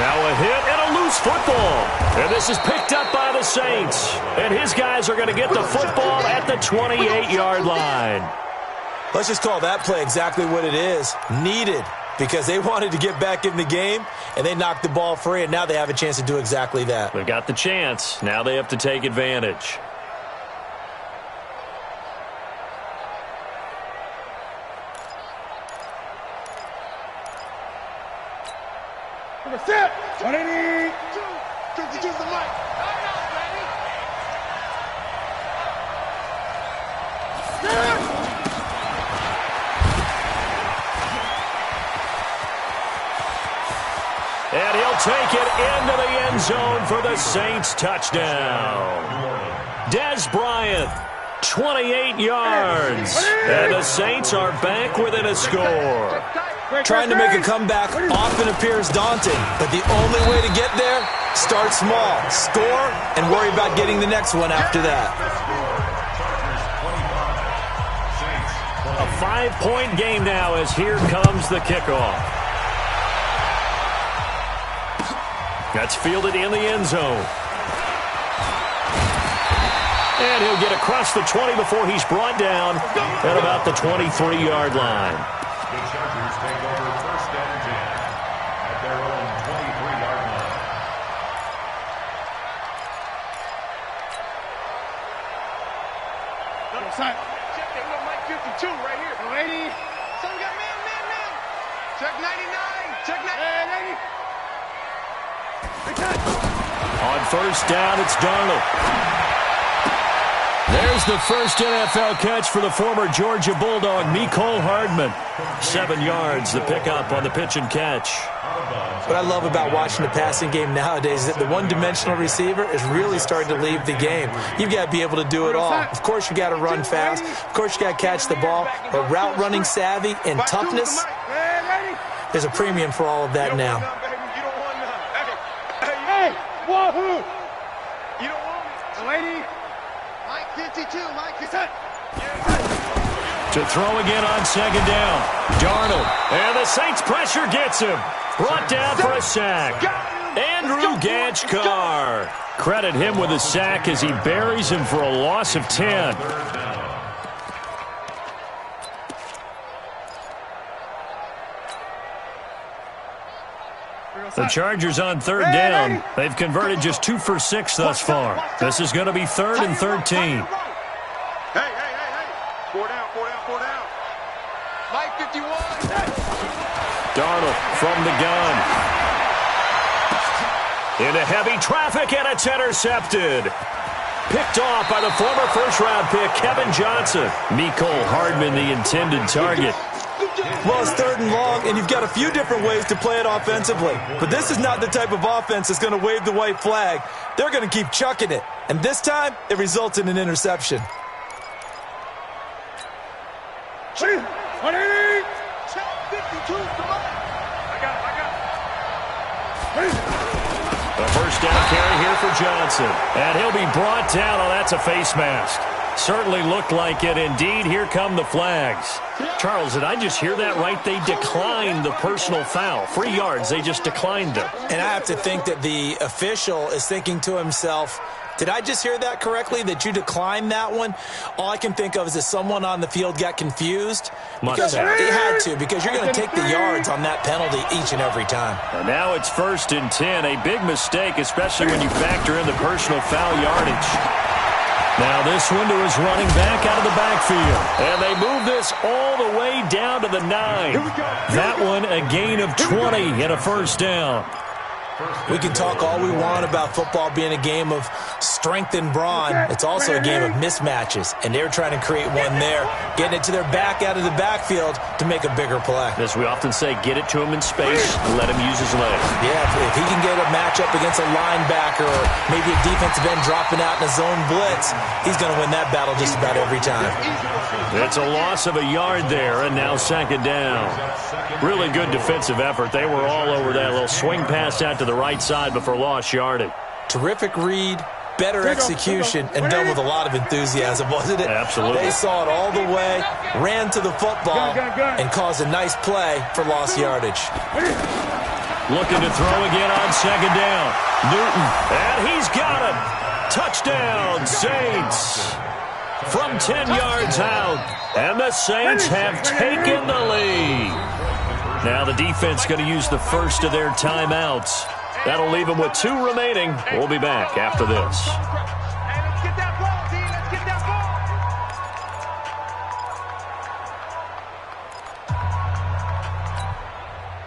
Now a hit and a loose football. And this is picked up by the Saints. And his guys are going to get the football at the 28-yard line. Let's just call that play exactly what it is. Needed. Because they wanted to get back in the game, and they knocked the ball free, and now they have a chance to do exactly that. They've got the chance. Now they have to take advantage. Set. 180. 52 for Mike. And he'll take it into the end zone for the Saints touchdown. Dez Bryant, 28 yards. And the Saints are back within a score. Trying to make a comeback often appears daunting, but the only way to get there, start small, score, and worry about getting the next one after that. A 5-point game now as here comes the kickoff. That's fielded in the end zone. And he'll get across the 20 before he's brought down at about the 23-yard line. The Chargers take over 1st and 10 at their own 23-yard line. Check that little Mike 52 right here. 80. So we got man. Check 99. Check 99. On 1st down, it's Darnold. There's the first NFL catch for the former Georgia Bulldog, Mecole Hardman. 7 yards, the pickup on the pitch and catch. What I love about watching the passing game nowadays is that the one-dimensional receiver is really starting to leave the game. You've got to be able to do it all. Of course, you got to run fast. Of course, you got to catch the ball. But route running savvy and toughness, there's a premium for all of that now. Wahoo! You don't want it. Lady. Mike 52. Mike 52. To throw again on 2nd down. Darnold. And the Saints pressure gets him. Brought down for a sack. Andrew Gachkar. Credit him with a sack as he buries him for a loss of 10. The Chargers on 3rd down. They've converted just 2 for 6 thus far. This is going to be 3rd and 13. Hey. 4 down. Mike 51. Darnold from the gun. Into heavy traffic, and it's intercepted. Picked off by the former first-round pick, Kevin Johnson. Mecole Hardman, the intended target. Well, it's 3rd and long, and you've got a few different ways to play it offensively. But this is not the type of offense that's going to wave the white flag. They're going to keep chucking it. And this time, it results in an interception. 180! 52, come on! I got A first down carry here for Johnson. And he'll be brought down. Oh, that's a face mask. Certainly looked like it. Indeed, here come the flags. Charles, did I just hear that right? They declined the personal foul. 3 yards, they just declined them. And I have to think that the official is thinking to himself, did I just hear that correctly, that you declined that one? All I can think of is that someone on the field got confused. Because they had to, because you're going to take the yards on that penalty each and every time. And now it's 1st and 10. A big mistake, especially when you factor in the personal foul yardage. Now this one to his running back out of the backfield. And they move this all the way down to the 9. That one a gain of 20 and a first down. We can talk all we want about football being a game of strength and brawn. It's also a game of mismatches, and they're trying to create one there, getting it to their back out of the backfield to make a bigger play. As we often say, get it to him in space, let him use his legs. Yeah, if he can get a matchup against a linebacker or maybe a defensive end dropping out in a zone blitz, he's going to win that battle just about every time. It's a loss of a yard there, and now 2nd down. Really good defensive effort. They were all over that little swing pass out to the right side before lost yardage. Terrific read, better execution, and done with a lot of enthusiasm, wasn't it? Absolutely. They saw it all the way, ran to the football, and caused a nice play for lost yardage. Looking to throw again on 2nd down. Newton, and he's got it. Touchdown, Saints. From 10 yards out, and the Saints have taken the lead. Now the defense going to use the first of their timeouts. That'll leave them with 2 remaining. We'll be back after this. Let's get that ball, D. Let's get that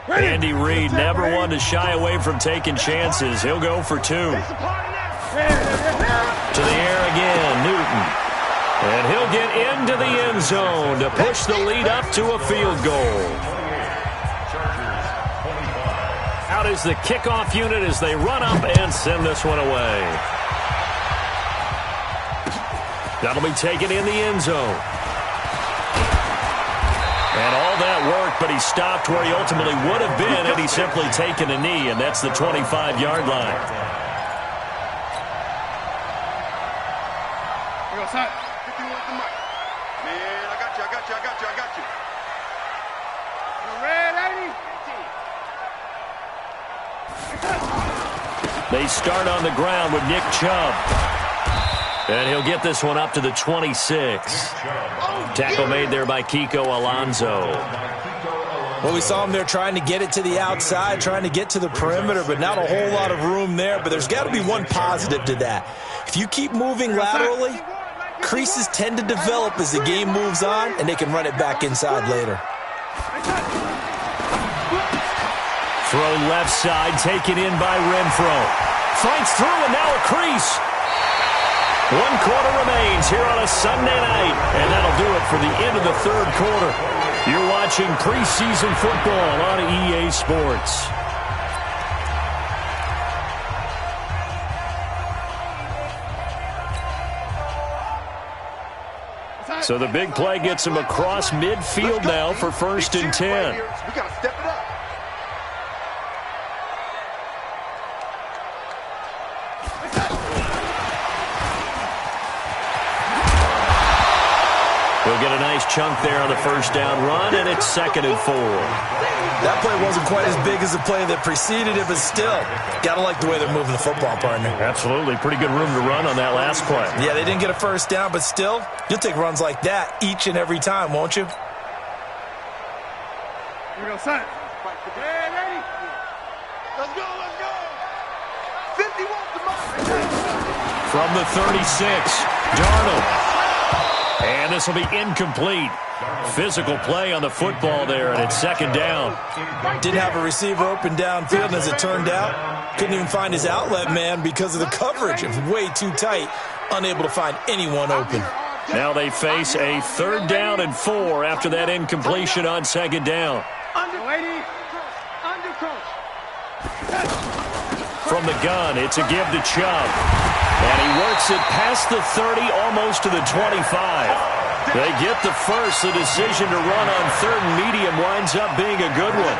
ball. Andy Reid never one to shy away from taking chances. He'll go for 2. To the air again, Newton. And he'll get into the end zone to push the lead up to a field goal. Out is the kickoff unit as they run up and send this one away. That'll be taken in the end zone. And all that work, but he stopped where he ultimately would have been had he simply taken a knee, and that's the 25-yard line. Here goes, son. 51 with the mic. Man, I got you. Red 80. They start on the ground with Nick Chubb. And he'll get this one up to the 26. Tackle made there by Kiko Alonso. Well, we saw him there trying to get it to the outside, trying to get to the perimeter, but not a whole lot of room there. But there's got to be one positive to that. If you keep moving laterally, creases tend to develop as the game moves on, and they can run it back inside later. Throw left side, taken in by Renfro. Fights through, and now a crease. 1 quarter remains here on a Sunday night, and that'll do it for the end of the 3rd quarter. You're watching preseason football on EA Sports. So the big play gets him across midfield now for 1st and 10. We got to step it up. He'll get a nice chunk there on the 1st down run, and it's 2nd and 4. That play wasn't quite as big as the play that preceded it, but still, got to like the way they're moving the football, partner. Absolutely. Pretty good room to run on that last play. Yeah, they didn't get a 1st down, but still, you'll take runs like that each and every time, won't you? Here we go, son. Red 80. Let's go. 51 to From the 36, Darnold. And this will be incomplete. Physical play on the football there, and it's second down. Didn't have a receiver open downfield, and as it turned out, couldn't even find his outlet man because of the coverage. It was way too tight, unable to find anyone open. Now they face a 3rd down and 4 after that incompletion on second down. From the gun, it's a give to Chubb. And he works it past the 30, almost to the 25. They get the first. The decision to run on 3rd and medium winds up being a good one.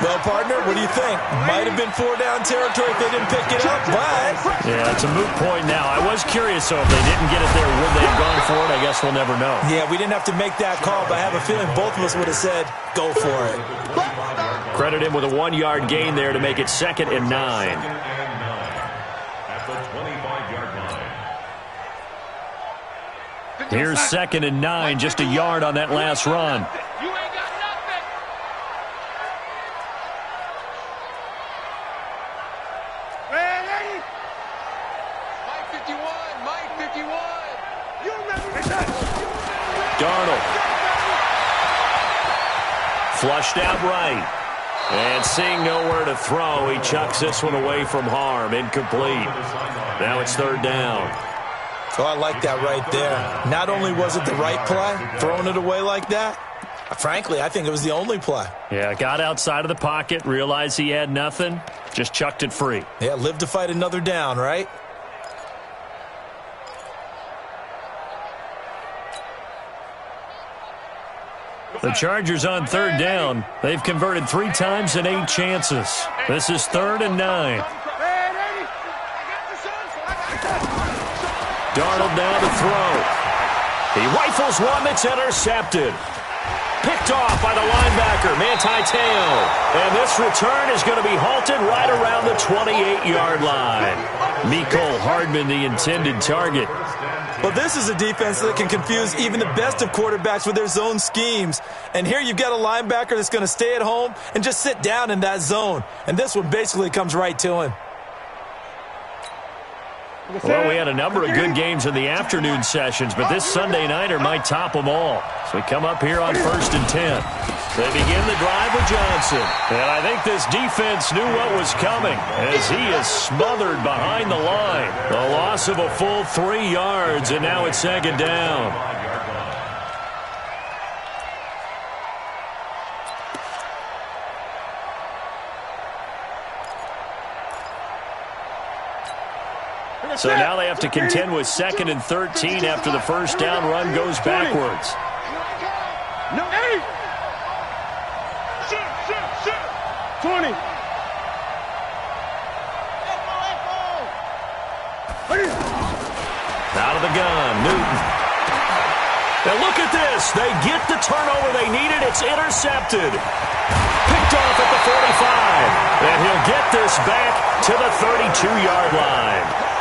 Well, partner, what do you think? Might have been 4-down territory if they didn't pick it up, but... Yeah, it's a moot point now. I was curious, so if they didn't get it there, would they have gone for it? I guess we'll never know. Yeah, we didn't have to make that call, but I have a feeling both of us would have said, go for it. Credit him with a 1-yard gain there to make it 2nd and 9. At the 25-yard line. Here's 2nd and 9, just a yard on that last run. You ain't got nothing. Ready? Mike 51, Mike 51. You remember that? Darnold. Flushed out right. And seeing nowhere to throw, he chucks this one away from harm. Incomplete. Now it's 3rd down. Oh, I like that right there. Not only was it the right play, throwing it away like that, frankly, I think it was the only play. Yeah, got outside of the pocket, realized he had nothing, just chucked it free. Yeah, live to fight another down, right? The Chargers on 3rd down. They've converted 3 times in 8 chances. This is 3rd and 9. Darnold now to throw. He rifles one that's intercepted. Picked off by the linebacker, Manti Te'o. And this return is going to be halted right around the 28-yard line. Mecole Hardman, the intended target. Well, this is a defense that can confuse even the best of quarterbacks with their zone schemes. And here you've got a linebacker that's going to stay at home and just sit down in that zone. And this one basically comes right to him. Well, we had a number of good games in the afternoon sessions, but this Sunday nighter might top them all. So we come up here on 1st and 10. They begin the drive with Johnson. And I think this defense knew what was coming as he is smothered behind the line. The loss of a full 3 yards, and now it's 2nd down. So now they have to contend with 2nd and 13 after the 1st down run goes backwards. No, 8. Shoot. 20. Out of the gun, Newton. Now look at this. They get the turnover they needed. It's intercepted. Picked off at the 45. And he'll get this back to the 32-yard line.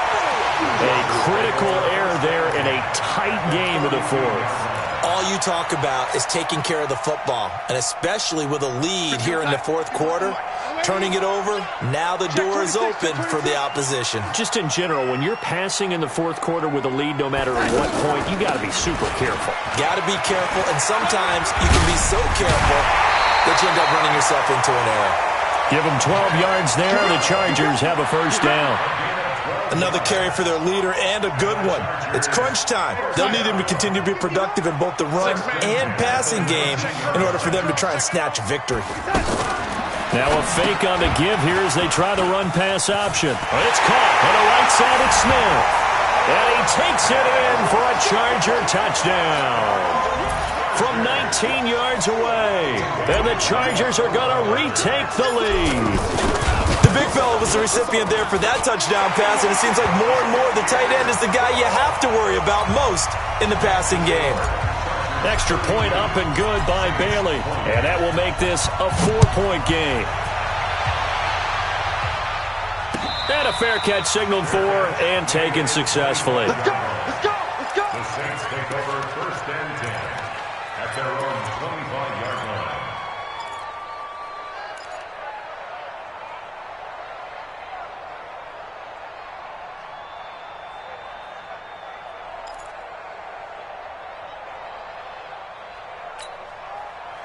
A critical error there in a tight game of the 4th. All you talk about is taking care of the football, and especially with a lead here in the 4th quarter, turning it over, now the door is open for the opposition. Just in general, when you're passing in the 4th quarter with a lead, no matter at what point, you got to be super careful. Got to be careful, and sometimes you can be so careful that you end up running yourself into an error. Give them 12 yards there. The Chargers have a 1st down. Another carry for their leader, and a good one. It's crunch time. They'll need him to continue to be productive in both the run and passing game in order for them to try and snatch a victory. Now a fake on the give here as they try the run-pass option. It's caught on the right side of Smith. And he takes it in for a Charger touchdown. From 19 yards away. And the Chargers are going to retake the lead. The big fella was the recipient there for that touchdown pass, and it seems like more and more the tight end is the guy you have to worry about most in the passing game. Extra point up and good by Bailey. And that will make this a 4-point game. And a fair catch signaled for and taken successfully. Let's go. The Saints take over 1st and 10 at their own 25-yard line.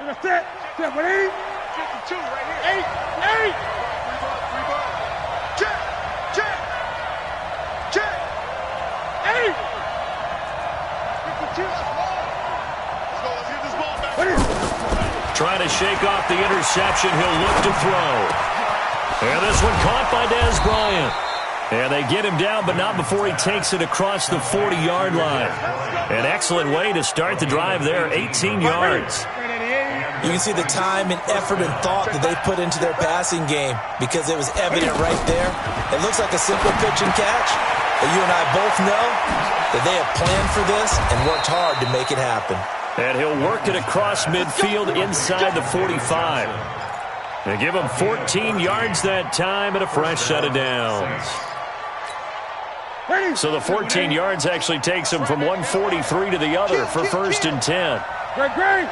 Set. Set. What 8? 52 right here. 8. 8. Three ball. Check. Check. Check. 8. 52. Let's go. Let's get this ball back. Trying to shake off the interception. He'll look to throw. And this one caught by Dez Bryant. And they get him down, but not before he takes it across the 40-yard line. An excellent way to start the drive there, 18 yards. You can see the time and effort and thought that they put into their passing game because it was evident right there. It looks like a simple pitch and catch, but you and I both know that they have planned for this and worked hard to make it happen. And he'll work it across midfield inside the 45. They give him 14 yards that time and a fresh set of downs. So the 14 yards actually takes him from 143 to the other for 1st and 10. Great, great.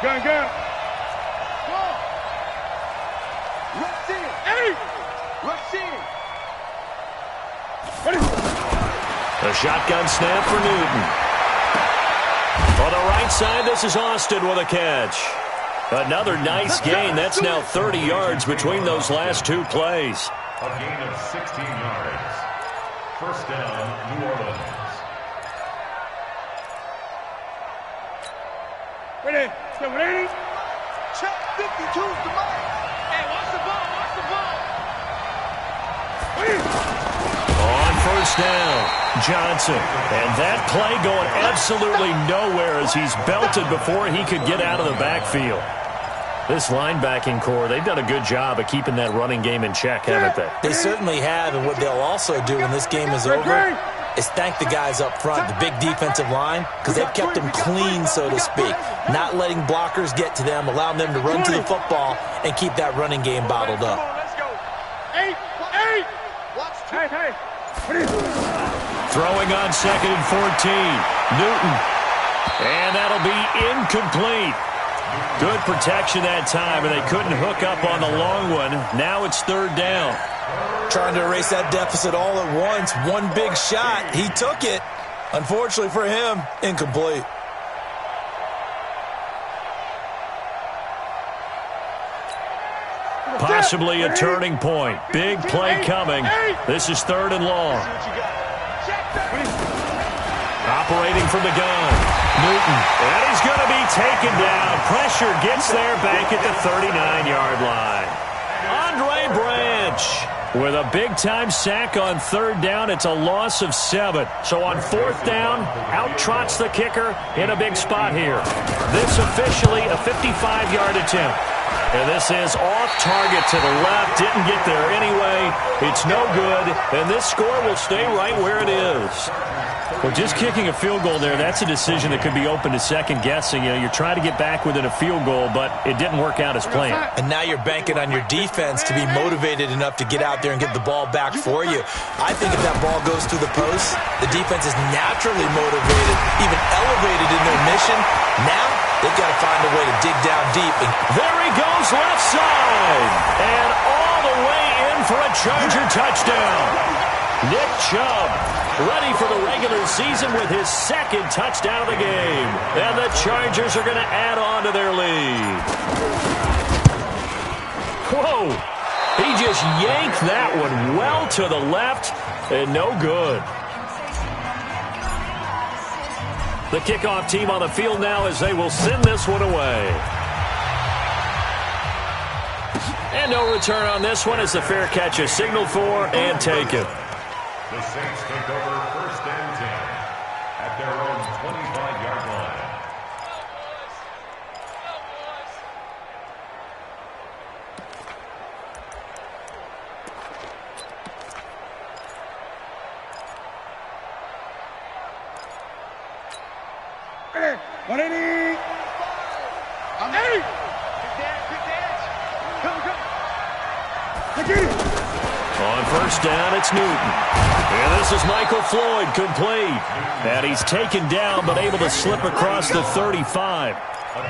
Gun, gun. Go. Rush in. 8. Rush in. A shotgun snap for Newton. On the right side, this is Austin with a catch. Another nice gain. That's now 30 yards between those last two plays. A gain of 16 yards. First down, New Orleans. Ready? Go, ready? Check 52 to Mike. Hey, watch the ball. Watch the ball. On first down, Johnson. And that play going absolutely nowhere as he's belted before he could get out of the backfield. This linebacking core, they've done a good job of keeping that running game in check, haven't they? They certainly have, and what they'll also do when this game is over is thank the guys up front, the big defensive line, because they've kept them clean, so to speak, not letting blockers get to them, allowing them to run to the football and keep that running game bottled up. Let's go. 8. 8. Watch. Hey. Throwing on 2nd and 14. Newton. And that'll be incomplete. Good protection that time, and they couldn't hook up on the long one. Now it's 3rd down. Trying to erase that deficit all at once. One big shot. He took it. Unfortunately for him, incomplete. Possibly a turning point. Big play coming. This is 3rd and long. Operating from the gun. Newton. And he's going to be taken down. Pressure gets there back at the 39-yard line. Andre Branch with a big-time sack on 3rd down. It's a loss of 7. So on 4th down, out trots the kicker in a big spot here. This officially a 55-yard attempt. And this is off target to the left. Didn't get there anyway. It's no good. And this score will stay right where it is. Well, just kicking a field goal there, that's a decision that could be open to second guessing. You know, you're trying to get back within a field goal, but it didn't work out as planned. And now you're banking on your defense to be motivated enough to get out there and get the ball back for you. I think if that ball goes through the post, the defense is naturally motivated, even elevated in their mission. Now they've got to find a way to dig down deep. And there he goes left side. And all the way in for a Charger touchdown. Nick Chubb ready for the regular season with his 2nd touchdown of the game. And the Chargers are going to add on to their lead. Whoa. He just yanked that one well to the left and no good. The kickoff team on the field now as they will send this one away. And no return on this one as the fair catch is signaled for and taken. The Saints take over 1st and 10 at their own 25-yard line. Ready? 180. I'm 8. Good dance. Come. Get it. On 1st down, it's Newton. And this is Michael Floyd, complete. And he's taken down, but able to slip across the 35.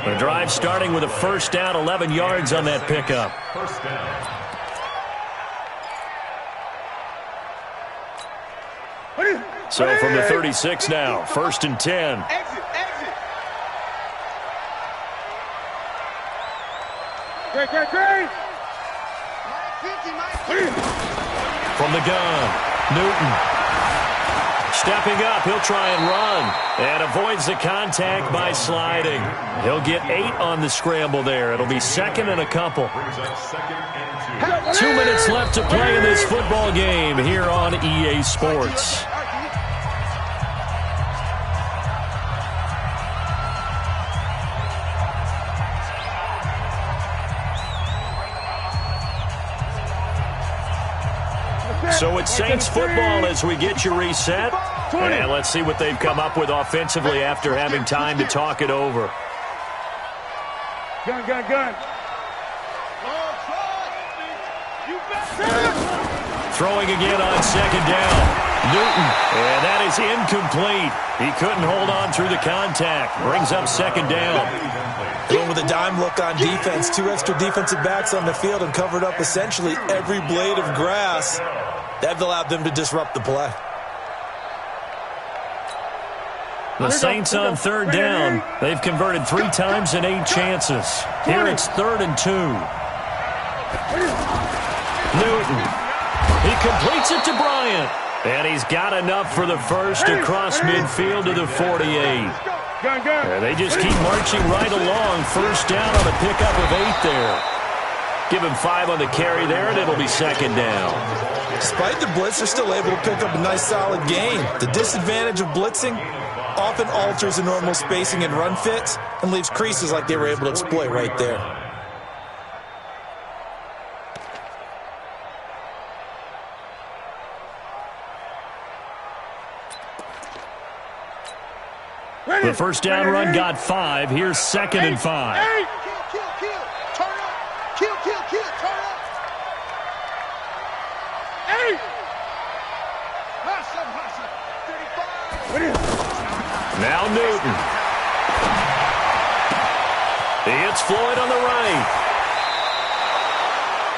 The drive starting with a 1st down, 11 yards on that pickup. 1st down. So from the 36 now, 1st and 10. Exit. Great. From the gun, Newton. Stepping up, he'll try and run. And avoids the contact by sliding. He'll get 8 on the scramble there. It'll be second and a couple. 2 minutes left to play in this football game here on EA Sports. So it's Saints football as we get you reset. And let's see what they've come up with offensively after having time to talk it over. Gun. Throwing again on second down. Newton, and that is incomplete. He couldn't hold on through the contact. Brings up second down. Going with a dime look on defense. 2 extra defensive backs on the field and covered up essentially every blade of grass. That allowed them to disrupt the play. The Saints on third down. They've converted 3 times in 8 chances. Here it's 3rd and 2. Newton. He completes it to Bryant. And he's got enough for the first across midfield to the 48. And they just keep marching right along. First down on a pickup of 8 there. Give him 5 on the carry there, and it'll be second down. Despite the blitz, they're still able to pick up a nice solid gain. The disadvantage of blitzing often alters the normal spacing and run fits and leaves creases like they were able to exploit right there. The first down run got 5. Here's 2nd and 5. Now Newton. He hits Floyd on the right.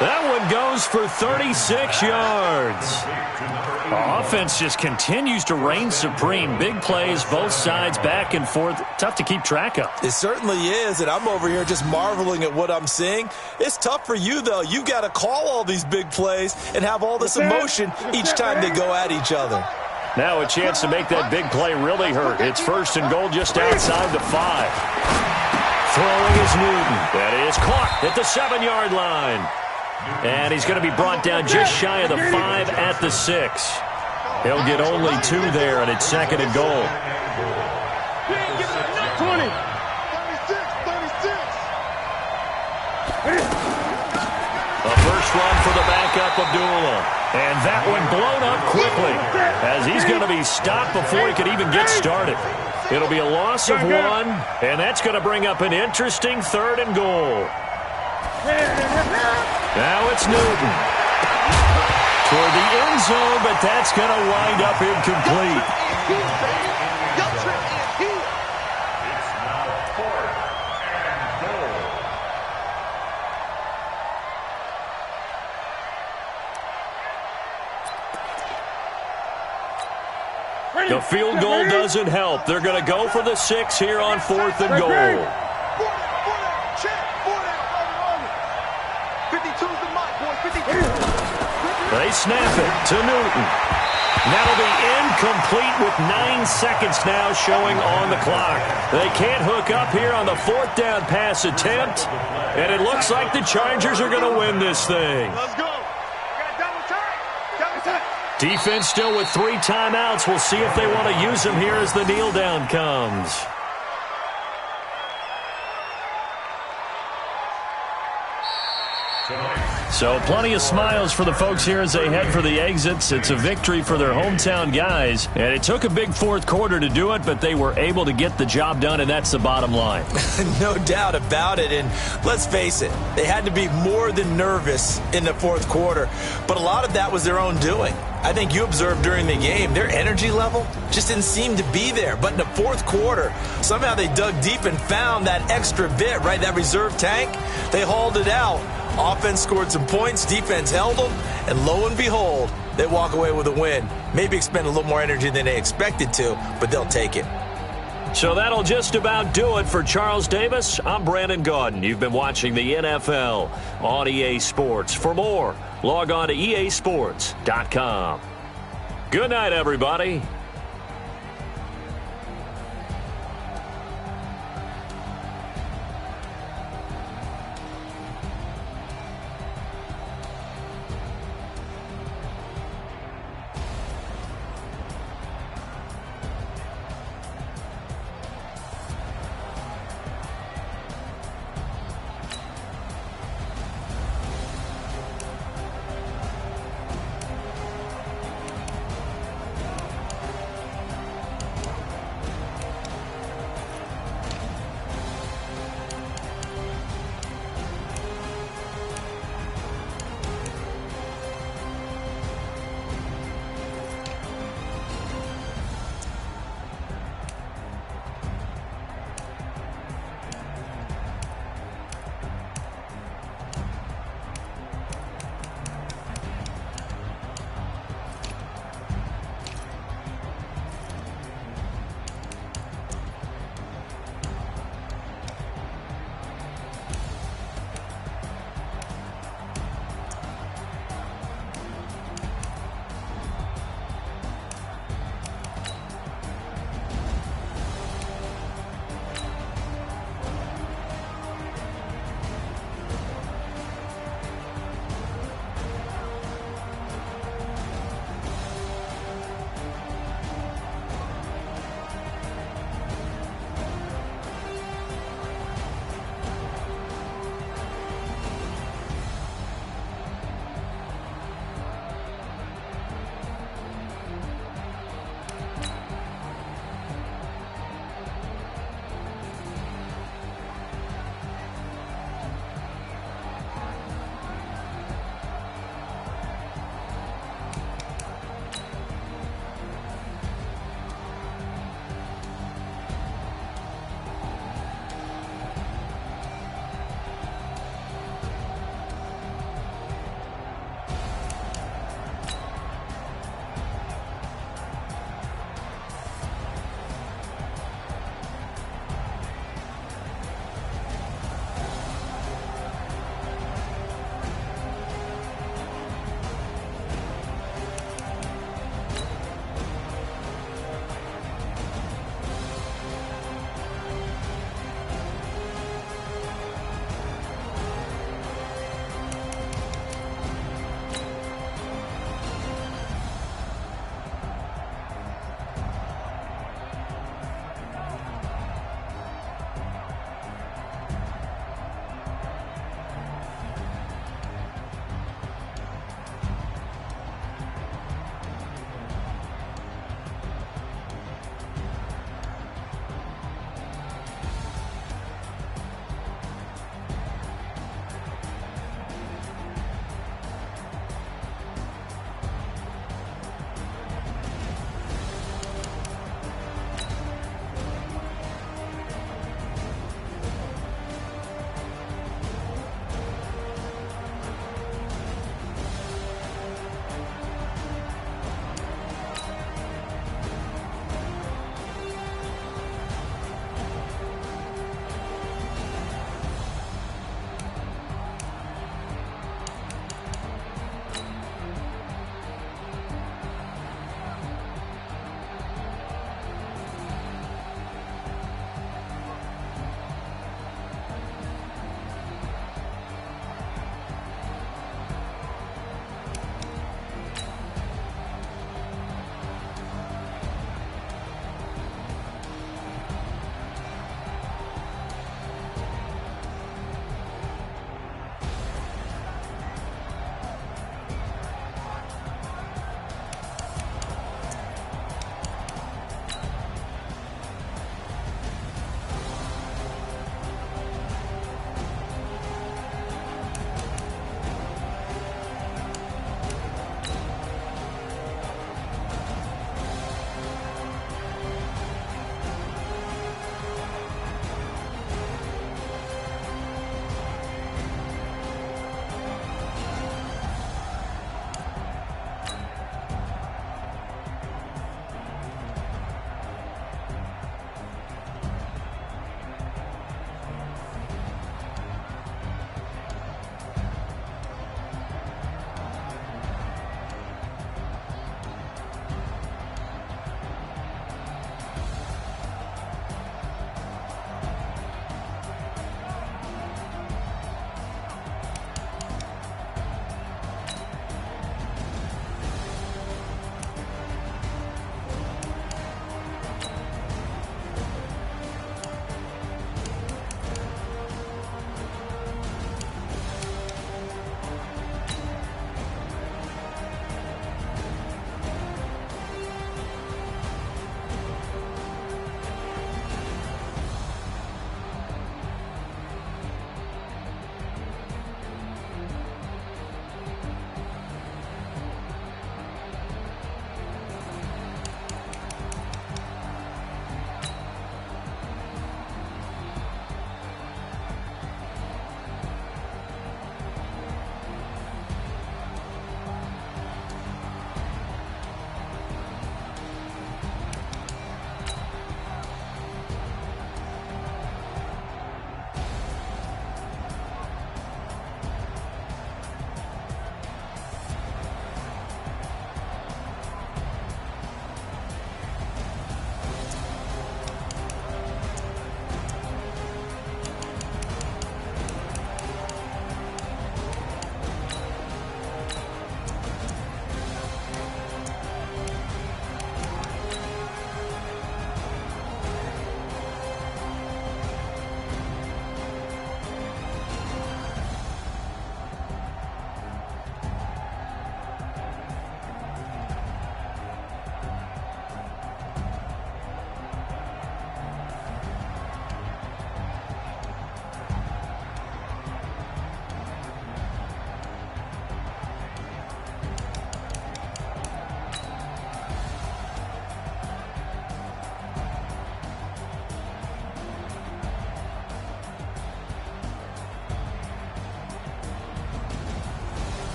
That one goes for 36 yards. Offense just continues to reign supreme. Big plays, both sides, back and forth. Tough to keep track of. It certainly is, and I'm over here just marveling at what I'm seeing. It's tough for you, though. You've got to call all these big plays and have all this emotion each time they go at each other. Now a chance to make that big play really hurt. It's 1st and goal just outside the 5. Throwing is Newton. That is caught at the 7-yard line. And he's going to be brought down just shy of the 5 at the 6. He'll get only 2 there, and it's 2nd and goal. 20. The first run for the backup Abdullah. And that one blown up quickly as he's going to be stopped before he could even get started. It'll be a loss of 1, and that's going to bring up an interesting 3rd and goal. Now it's Newton. Toward the end zone, but that's going to wind up incomplete. It's now 4th and goal. The field goal doesn't help. They're going to go for the 6 here on 4th and goal. They snap it to Newton. That'll be incomplete with 9 seconds now showing on the clock. They can't hook up here on the 4th down pass attempt, and it looks like the Chargers are going to win this thing. Let's go. Double time. Defense still with 3 timeouts. We'll see if they want to use them here as the kneel down comes. So plenty of smiles for the folks here as they head for the exits. It's a victory for their hometown guys. And it took a big 4th quarter to do it, but they were able to get the job done, and that's the bottom line. No doubt about it. And let's face it, they had to be more than nervous in the 4th quarter. But a lot of that was their own doing. I think you observed during the game, their energy level just didn't seem to be there. But in the 4th quarter, somehow they dug deep and found that extra bit, right, that reserve tank. They hauled it out. Offense scored some points, defense held them, and lo and behold, they walk away with a win. Maybe expend a little more energy than they expected to, but they'll take it. So that'll just about do it for Charles Davis. I'm Brandon Gaudin. You've been watching the NFL on EA Sports. For more, log on to easports.com. Good night, everybody.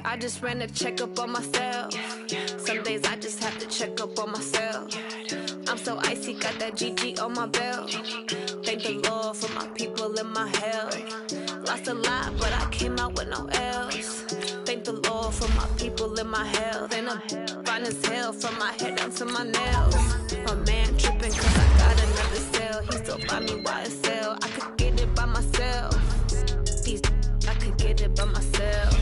I just ran a checkup on myself. Some days I just have to check up on myself. I'm so icy, got that GG on my belt. Thank the Lord for my people and my health. Lost a lot, but I came out with no L's. Thank the Lord for my people and my health. And I'm fine as hell from my head down to my nails. My man tripping cause I got another cell. He still buy me YSL. I could get it by myself. I could get it by myself.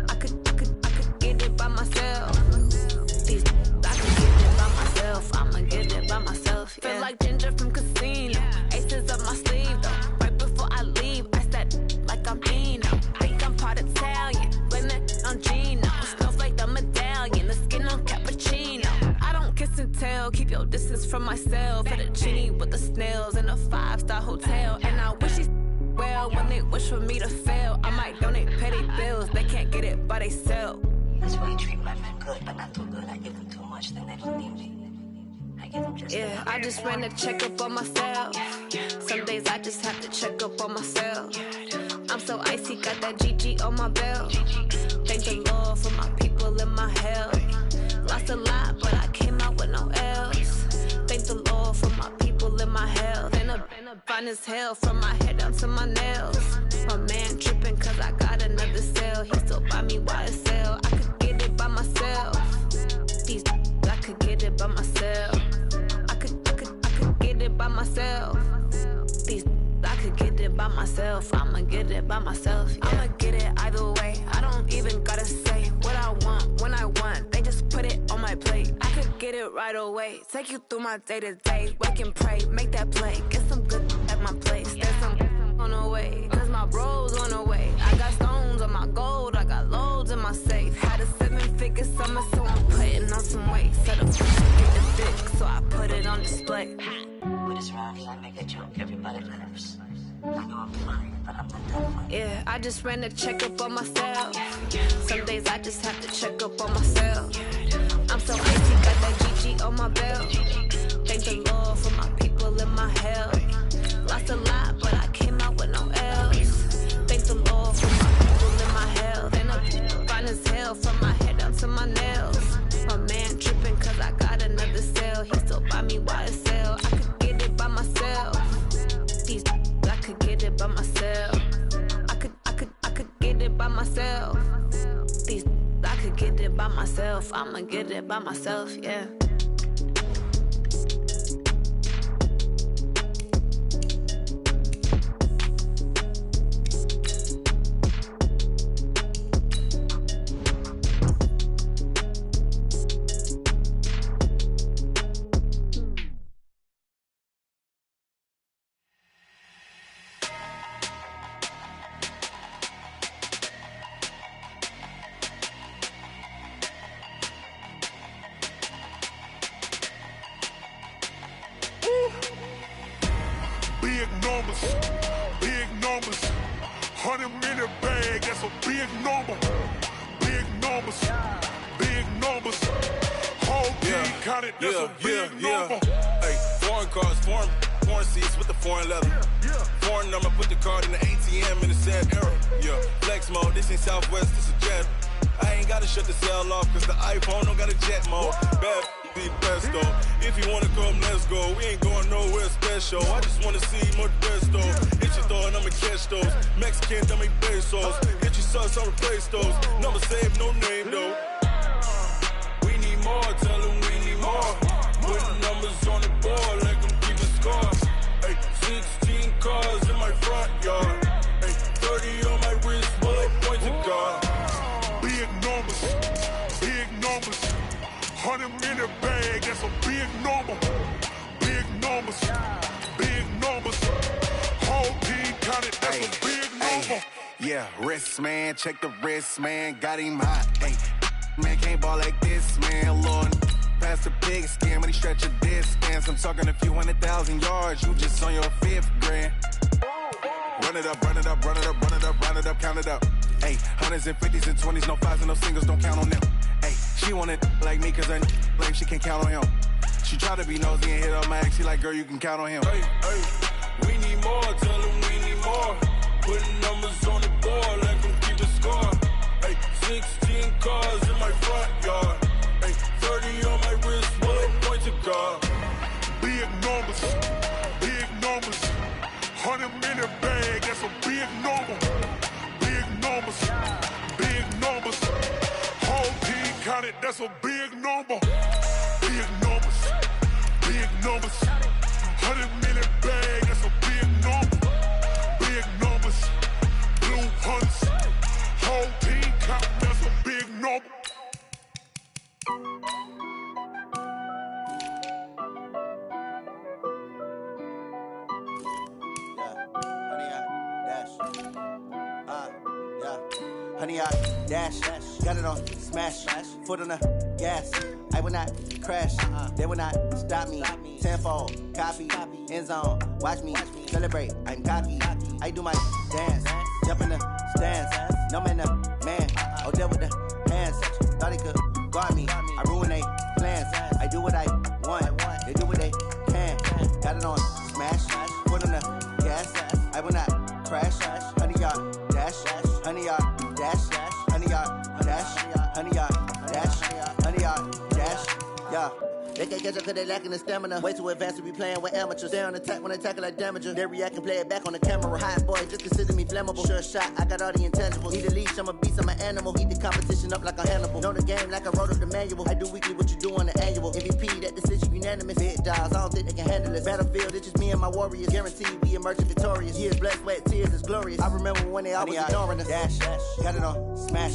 I could get it by myself. I could get it by myself. I'ma get it by myself. Yeah. Feel like Ginger from Casino. Aces up my sleeve though. Right before I leave, I said like I'm Dino. Think I'm part Italian. Blame that on Gino. Smells like the medallion. The skin on cappuccino. I don't kiss and tell. Keep your distance from myself. Fettuccine with the snails in a 5-star hotel. And I wish he's well when they wish for me to fail. I might donate petty bills. They can't get it by themselves. That's why you treat my men good, but not too good. I give them too much, then they don't need me. I give them just yeah, I just ran a checkup on myself. Some days I just have to check up on myself. I'm so icy, got that GG on my belt. Thank the Lord for my people and my health. Lost a lot, but I came out with no L's. Thank the Lord for my people and my health. And I'm fine as hell from my head down to my nails. My man tripping cause I got another cell. He still buy me YSL. I could get it by myself. I could get it by myself. I could get it by myself. I could get it by myself. I'ma get it by myself. Yeah. I'ma get it either way. I don't even gotta say what I want when I want. They just put it on my plate. I could get it right away. Take you through my day to day. Wake and pray, make that play. Get some good at my place. There's some on the way. Cause my bro's on the way. I got stones on my gold. I got loads in my safe. Had a 7-figure summer, so I'm putting on some weight. Set up get the dick, so I put it on display. with this round here, I make a joke. Everybody laughs. I know I'm fine, but I'm not that funny. Yeah, I just ran a checkup on myself. Some days I just have to check up on myself. I'm so icy, got that GG on my belt. Thank the Lord for my people and my health. Lost a lot, but I came out with no L's. Thank the Lord for my people and my health. And I'm fine as hell from my head down to my nails. My man tripping cause I got another cell. He still buy me YSL. I could get it by myself. I could get it by myself. I could get it by myself. I could get it by myself. I'ma get it by myself, yeah. Big numbers, 100-minute bag, that's a big number. Big numbers, whole team counted, that's a big number. Hey, foreign cars, foreign seats with the foreign leather. Foreign number, put the card in the ATM in the sad era. Yeah, flex mode, this ain't Southwest, this a jet. I ain't gotta shut the cell off, cause the iPhone don't got a jet mode. Bad be best though. If you wanna come, let's go. We ain't going nowhere special. I just wanna see more best though. Hit your throw and I'ma catch those. Mexican, dummy pesos. Hit your sauce, I'll replace those. Number saved, no name though. We need more, tell them we need more. Putting numbers on the board, like them keep a score. Hey, 16 cars in my front yard. Hey, 30 on my wrist, bullet point to God. Big numbers, 100-minute bag, that's a big number. Big numbers, whole team counted, that's a big number. Yeah, wrist man, check the wrist man, got him hot. Hey, man can't ball like this, man. Lord, past the big skin, but he stretch a distance. I'm talking a few 100,000 yards, you just on your 5th grand. Run it up, count it up. Hey, 100s and 50s and 20s, no 5s and no singles, don't count on them. Hey, she want it like me, cause her like she can't count on him. She try to be nosy and hit on my ex, she like, girl, you can count on him. Hey, we need more, tell them we need more. Putting numbers on the board, like them keep a score. Hey, 16 that's a big number. Big numbers, big numbers. 100 million bag, that's a big number. Big numbers, blue hunts. Whole team count, that's a big number. Honey, I dash, got it on smash, foot on the gas. I will not crash, they will not stop me. Tenfold, copy, end zone, watch me celebrate. I'm cocky, I do my dance, jump in the stands. No man, man, oh there with the hands. Thought he could guard me, I ruin they plans. I do what I want, they do what they can. Got it on smash, foot on the gas. I will not crash, honey, y'all dash, honey, y'all dash, honey, y'all dash, honey, y'all dash, honey, y'all dash, yeah. They can't catch up cause they lacking the stamina. Way too advanced to be playing with amateurs. Stay on attack when they tackle like damager. They react and play it back on the camera. Hot boy, just consider me flammable. Sure shot, I got all the intangibles. Need a leash, I'm a beast, I'm an animal. Eat the competition up like a Hannibal. Know the game like I wrote up the manual. I do weekly what you do on the annual. MVP, that decision unanimous. Big dials, I don't think they can handle it. Battlefield, it's just me and my warriors. Guaranteed we emerging victorious. Years, blood, sweat, tears, it's glorious. I remember when they always ignoring us. Dash, got it on smash,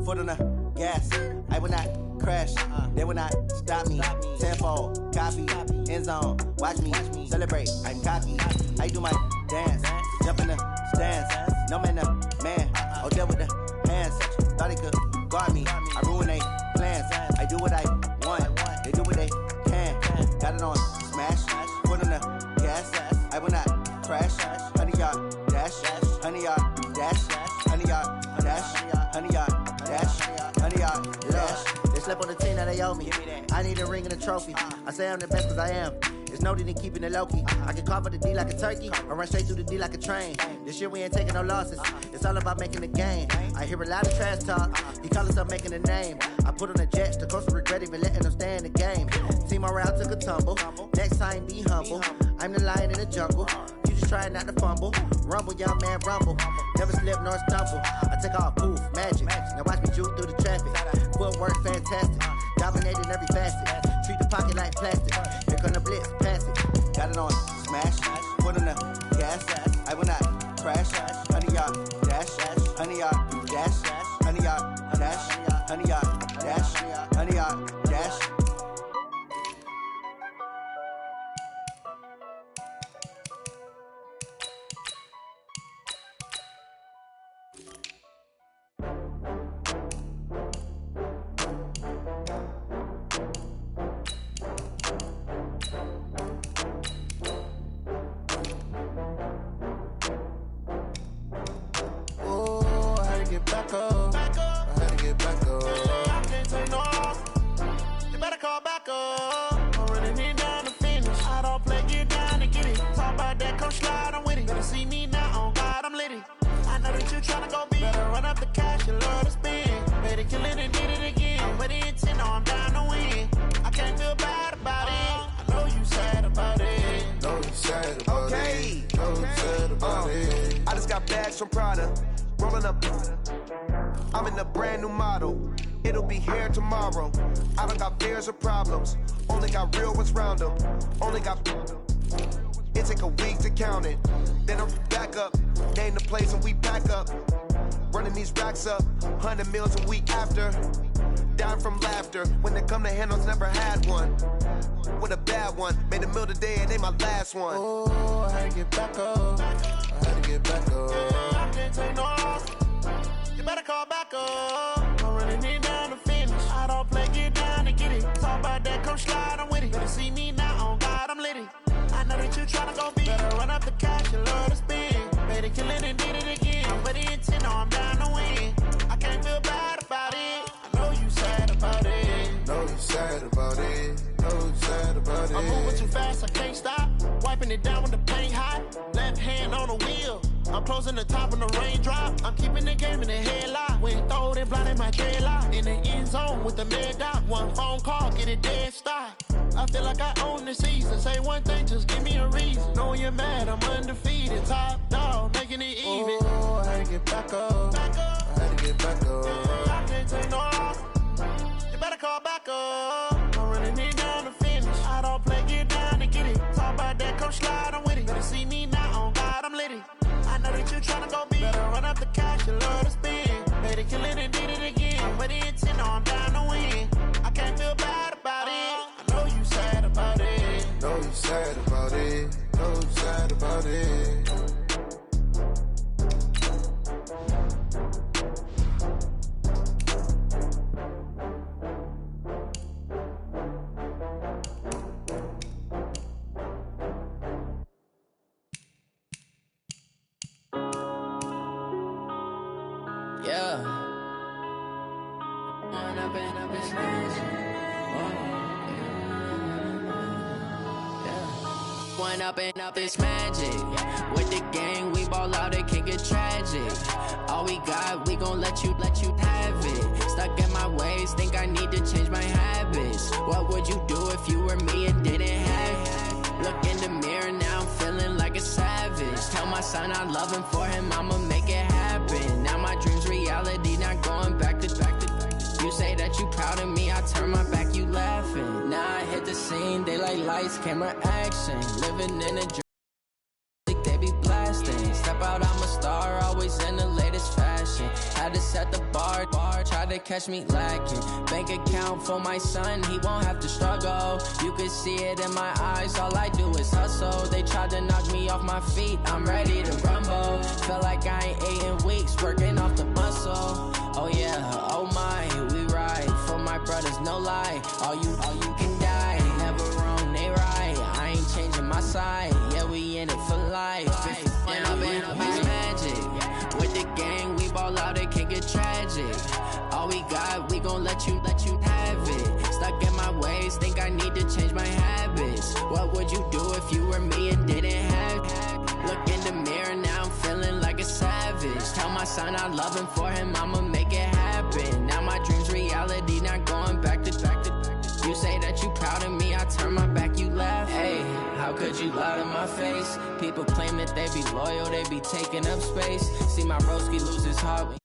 foot on the gas. I will not crash, they will not stop me. Tenfold, copy, end zone, watch me celebrate. I'm cocky, I do my dance, jump in the stands. No man, man, oh there with the hands. Thought he could guard me, I ruin they plans. I do what I want, they do what they can. Got it on smash, foot on the gas. I will not crash, honey, y'all dash, honey, y'all dash, honey, y'all dash, honey, y'all dash, honey, y'all dash. They slept on the team that they owe me. I need a ring and a trophy. I say I'm the best cause I am. It's no need in keeping it low-key. I can carve up the D like a turkey or run straight through the D like a train. This year we ain't taking no losses. It's all about making the game. I hear a lot of trash talk. He call himself making a name. I put on the Jets. The coach regret even letting them stay in the game. Team morale took a tumble. Next time be humble. I'm the lion in the jungle. You just trying not to fumble. Rumble, young man, rumble. Never slip nor stumble. I take off, poof, magic. Now watch me juke through the traffic. Footwork fantastic. Dominating every facet. Treat the pocket like plastic. Here come the blitz, pass it. Got it on smash, foot on the gas. I will not crash, honey, y'all dash, honey, y'all dash, honey, y'all dash, honey, y'all dash, honey, y'all dash. Back up. I had to get back up. I can't take no off. You better call back up. I'm running it down to finish. I don't play, get down and get it. Talk about that, come slide, I'm with it. Better see me now, on God, I'm litty. I know that you tryna go big. Better run up the cash, you love to spend. Better kill it and did it again. With the intent, no, I'm down to win. I can't feel bad about it. I know you sad about it. Know you sad about it. Know you sad about it. I just got bags from Prada. Rolling up, I'm in a brand new model. It'll be here tomorrow. I don't got fears or problems. Only got real ones round them. Only got. It take a week to count it. Then I'm back up. Name the place and we pack up. Running these racks up. 100 meals a week after. Down from laughter. When they come to handles, never had one. With a bad one. Made a meal today and they my last one. Oh, I had to get back up. I had to get back up. I can't take no off. You better call back up. I'm running it down to finish. I don't play, get down to get it. Talk about that, come slide, I'm with it. Better see me now, on God, I'm litty. I know that you tryna go big. Better run up the cash, you love to spend. Better kill it and did it again. I'm with the intent, no, I'm down to win. I can't feel bad about it. I know you sad about it. Know you sad about it. Know you sad about it. I'm moving too fast, I can't stop. Wiping it down when the paint hot. Left hand on the wheel. I'm closing the top when the raindrop. I'm keeping the game in the headlock. When throwed and blinded my dreadlock. In the end zone with the mad dot. One phone call, get it dead stop. I feel like I own the season. Say one thing, just give me a reason. Knowing you're mad, I'm undefeated. Top dog, making it even. Oh, I had to get back up. I had to get back up. I can't take no off. You better call call back up. I'm running it down to finish. I don't play, get down to get it. Talk about that, come slide, I'm with it. Better see me now, on God, I'm litty. I know that you tryna go big. Better run up the cash, you love to spend. Made it, kill it, and did it again. I'm with the intent, no, I'm down to win. I can't feel bad about it. I know you sad about it. Know you sad about it. Know you sad about it. Yeah. One up and up, it's magic. With the gang, we ball out, it can get tragic. All we got, we gon' let you have it. Stuck in my ways, think I need to change my habits. What would you do if you were me and didn't have it? Look in the mirror, now I'm feeling like a savage. Tell my son I love him, for him I'ma make it happen. Now my dream's reality, not going back to. You say that you proud of me, I turn my back, you laughing. Now I hit the scene, they like lights, camera, action. Living in a dream, they be blasting. Step out, I'm a star, always in the latest fashion. Had to set the bar, try to catch me lacking. Bank account for my son, he won't have to struggle. You can see it in my eyes, all I do is hustle. They tried to knock me off my feet, I'm ready to rumble. Feel like I ain't ate in weeks, working off the muscle. Oh yeah, oh my, we ride for my brothers, no lie. All you can die, never wrong, they right. I ain't changing my side, yeah, we in it for life. And I've been magic. With the gang, we ball out, it can get tragic. All we got, we gon' let you have it. Stuck in my ways, think I need to change my habits. What would you do if you were me and didn't have it? Look in the mirror, now I'm feeling like a savage. Tell my son I love him, for him I'ma make it happen. Now my dream's reality, not going back to. You say that you proud of me, I turn my back, you laugh. Hey, how could you lie to my face? People claim that they be loyal, they be taking up space. See my broski lose his heart.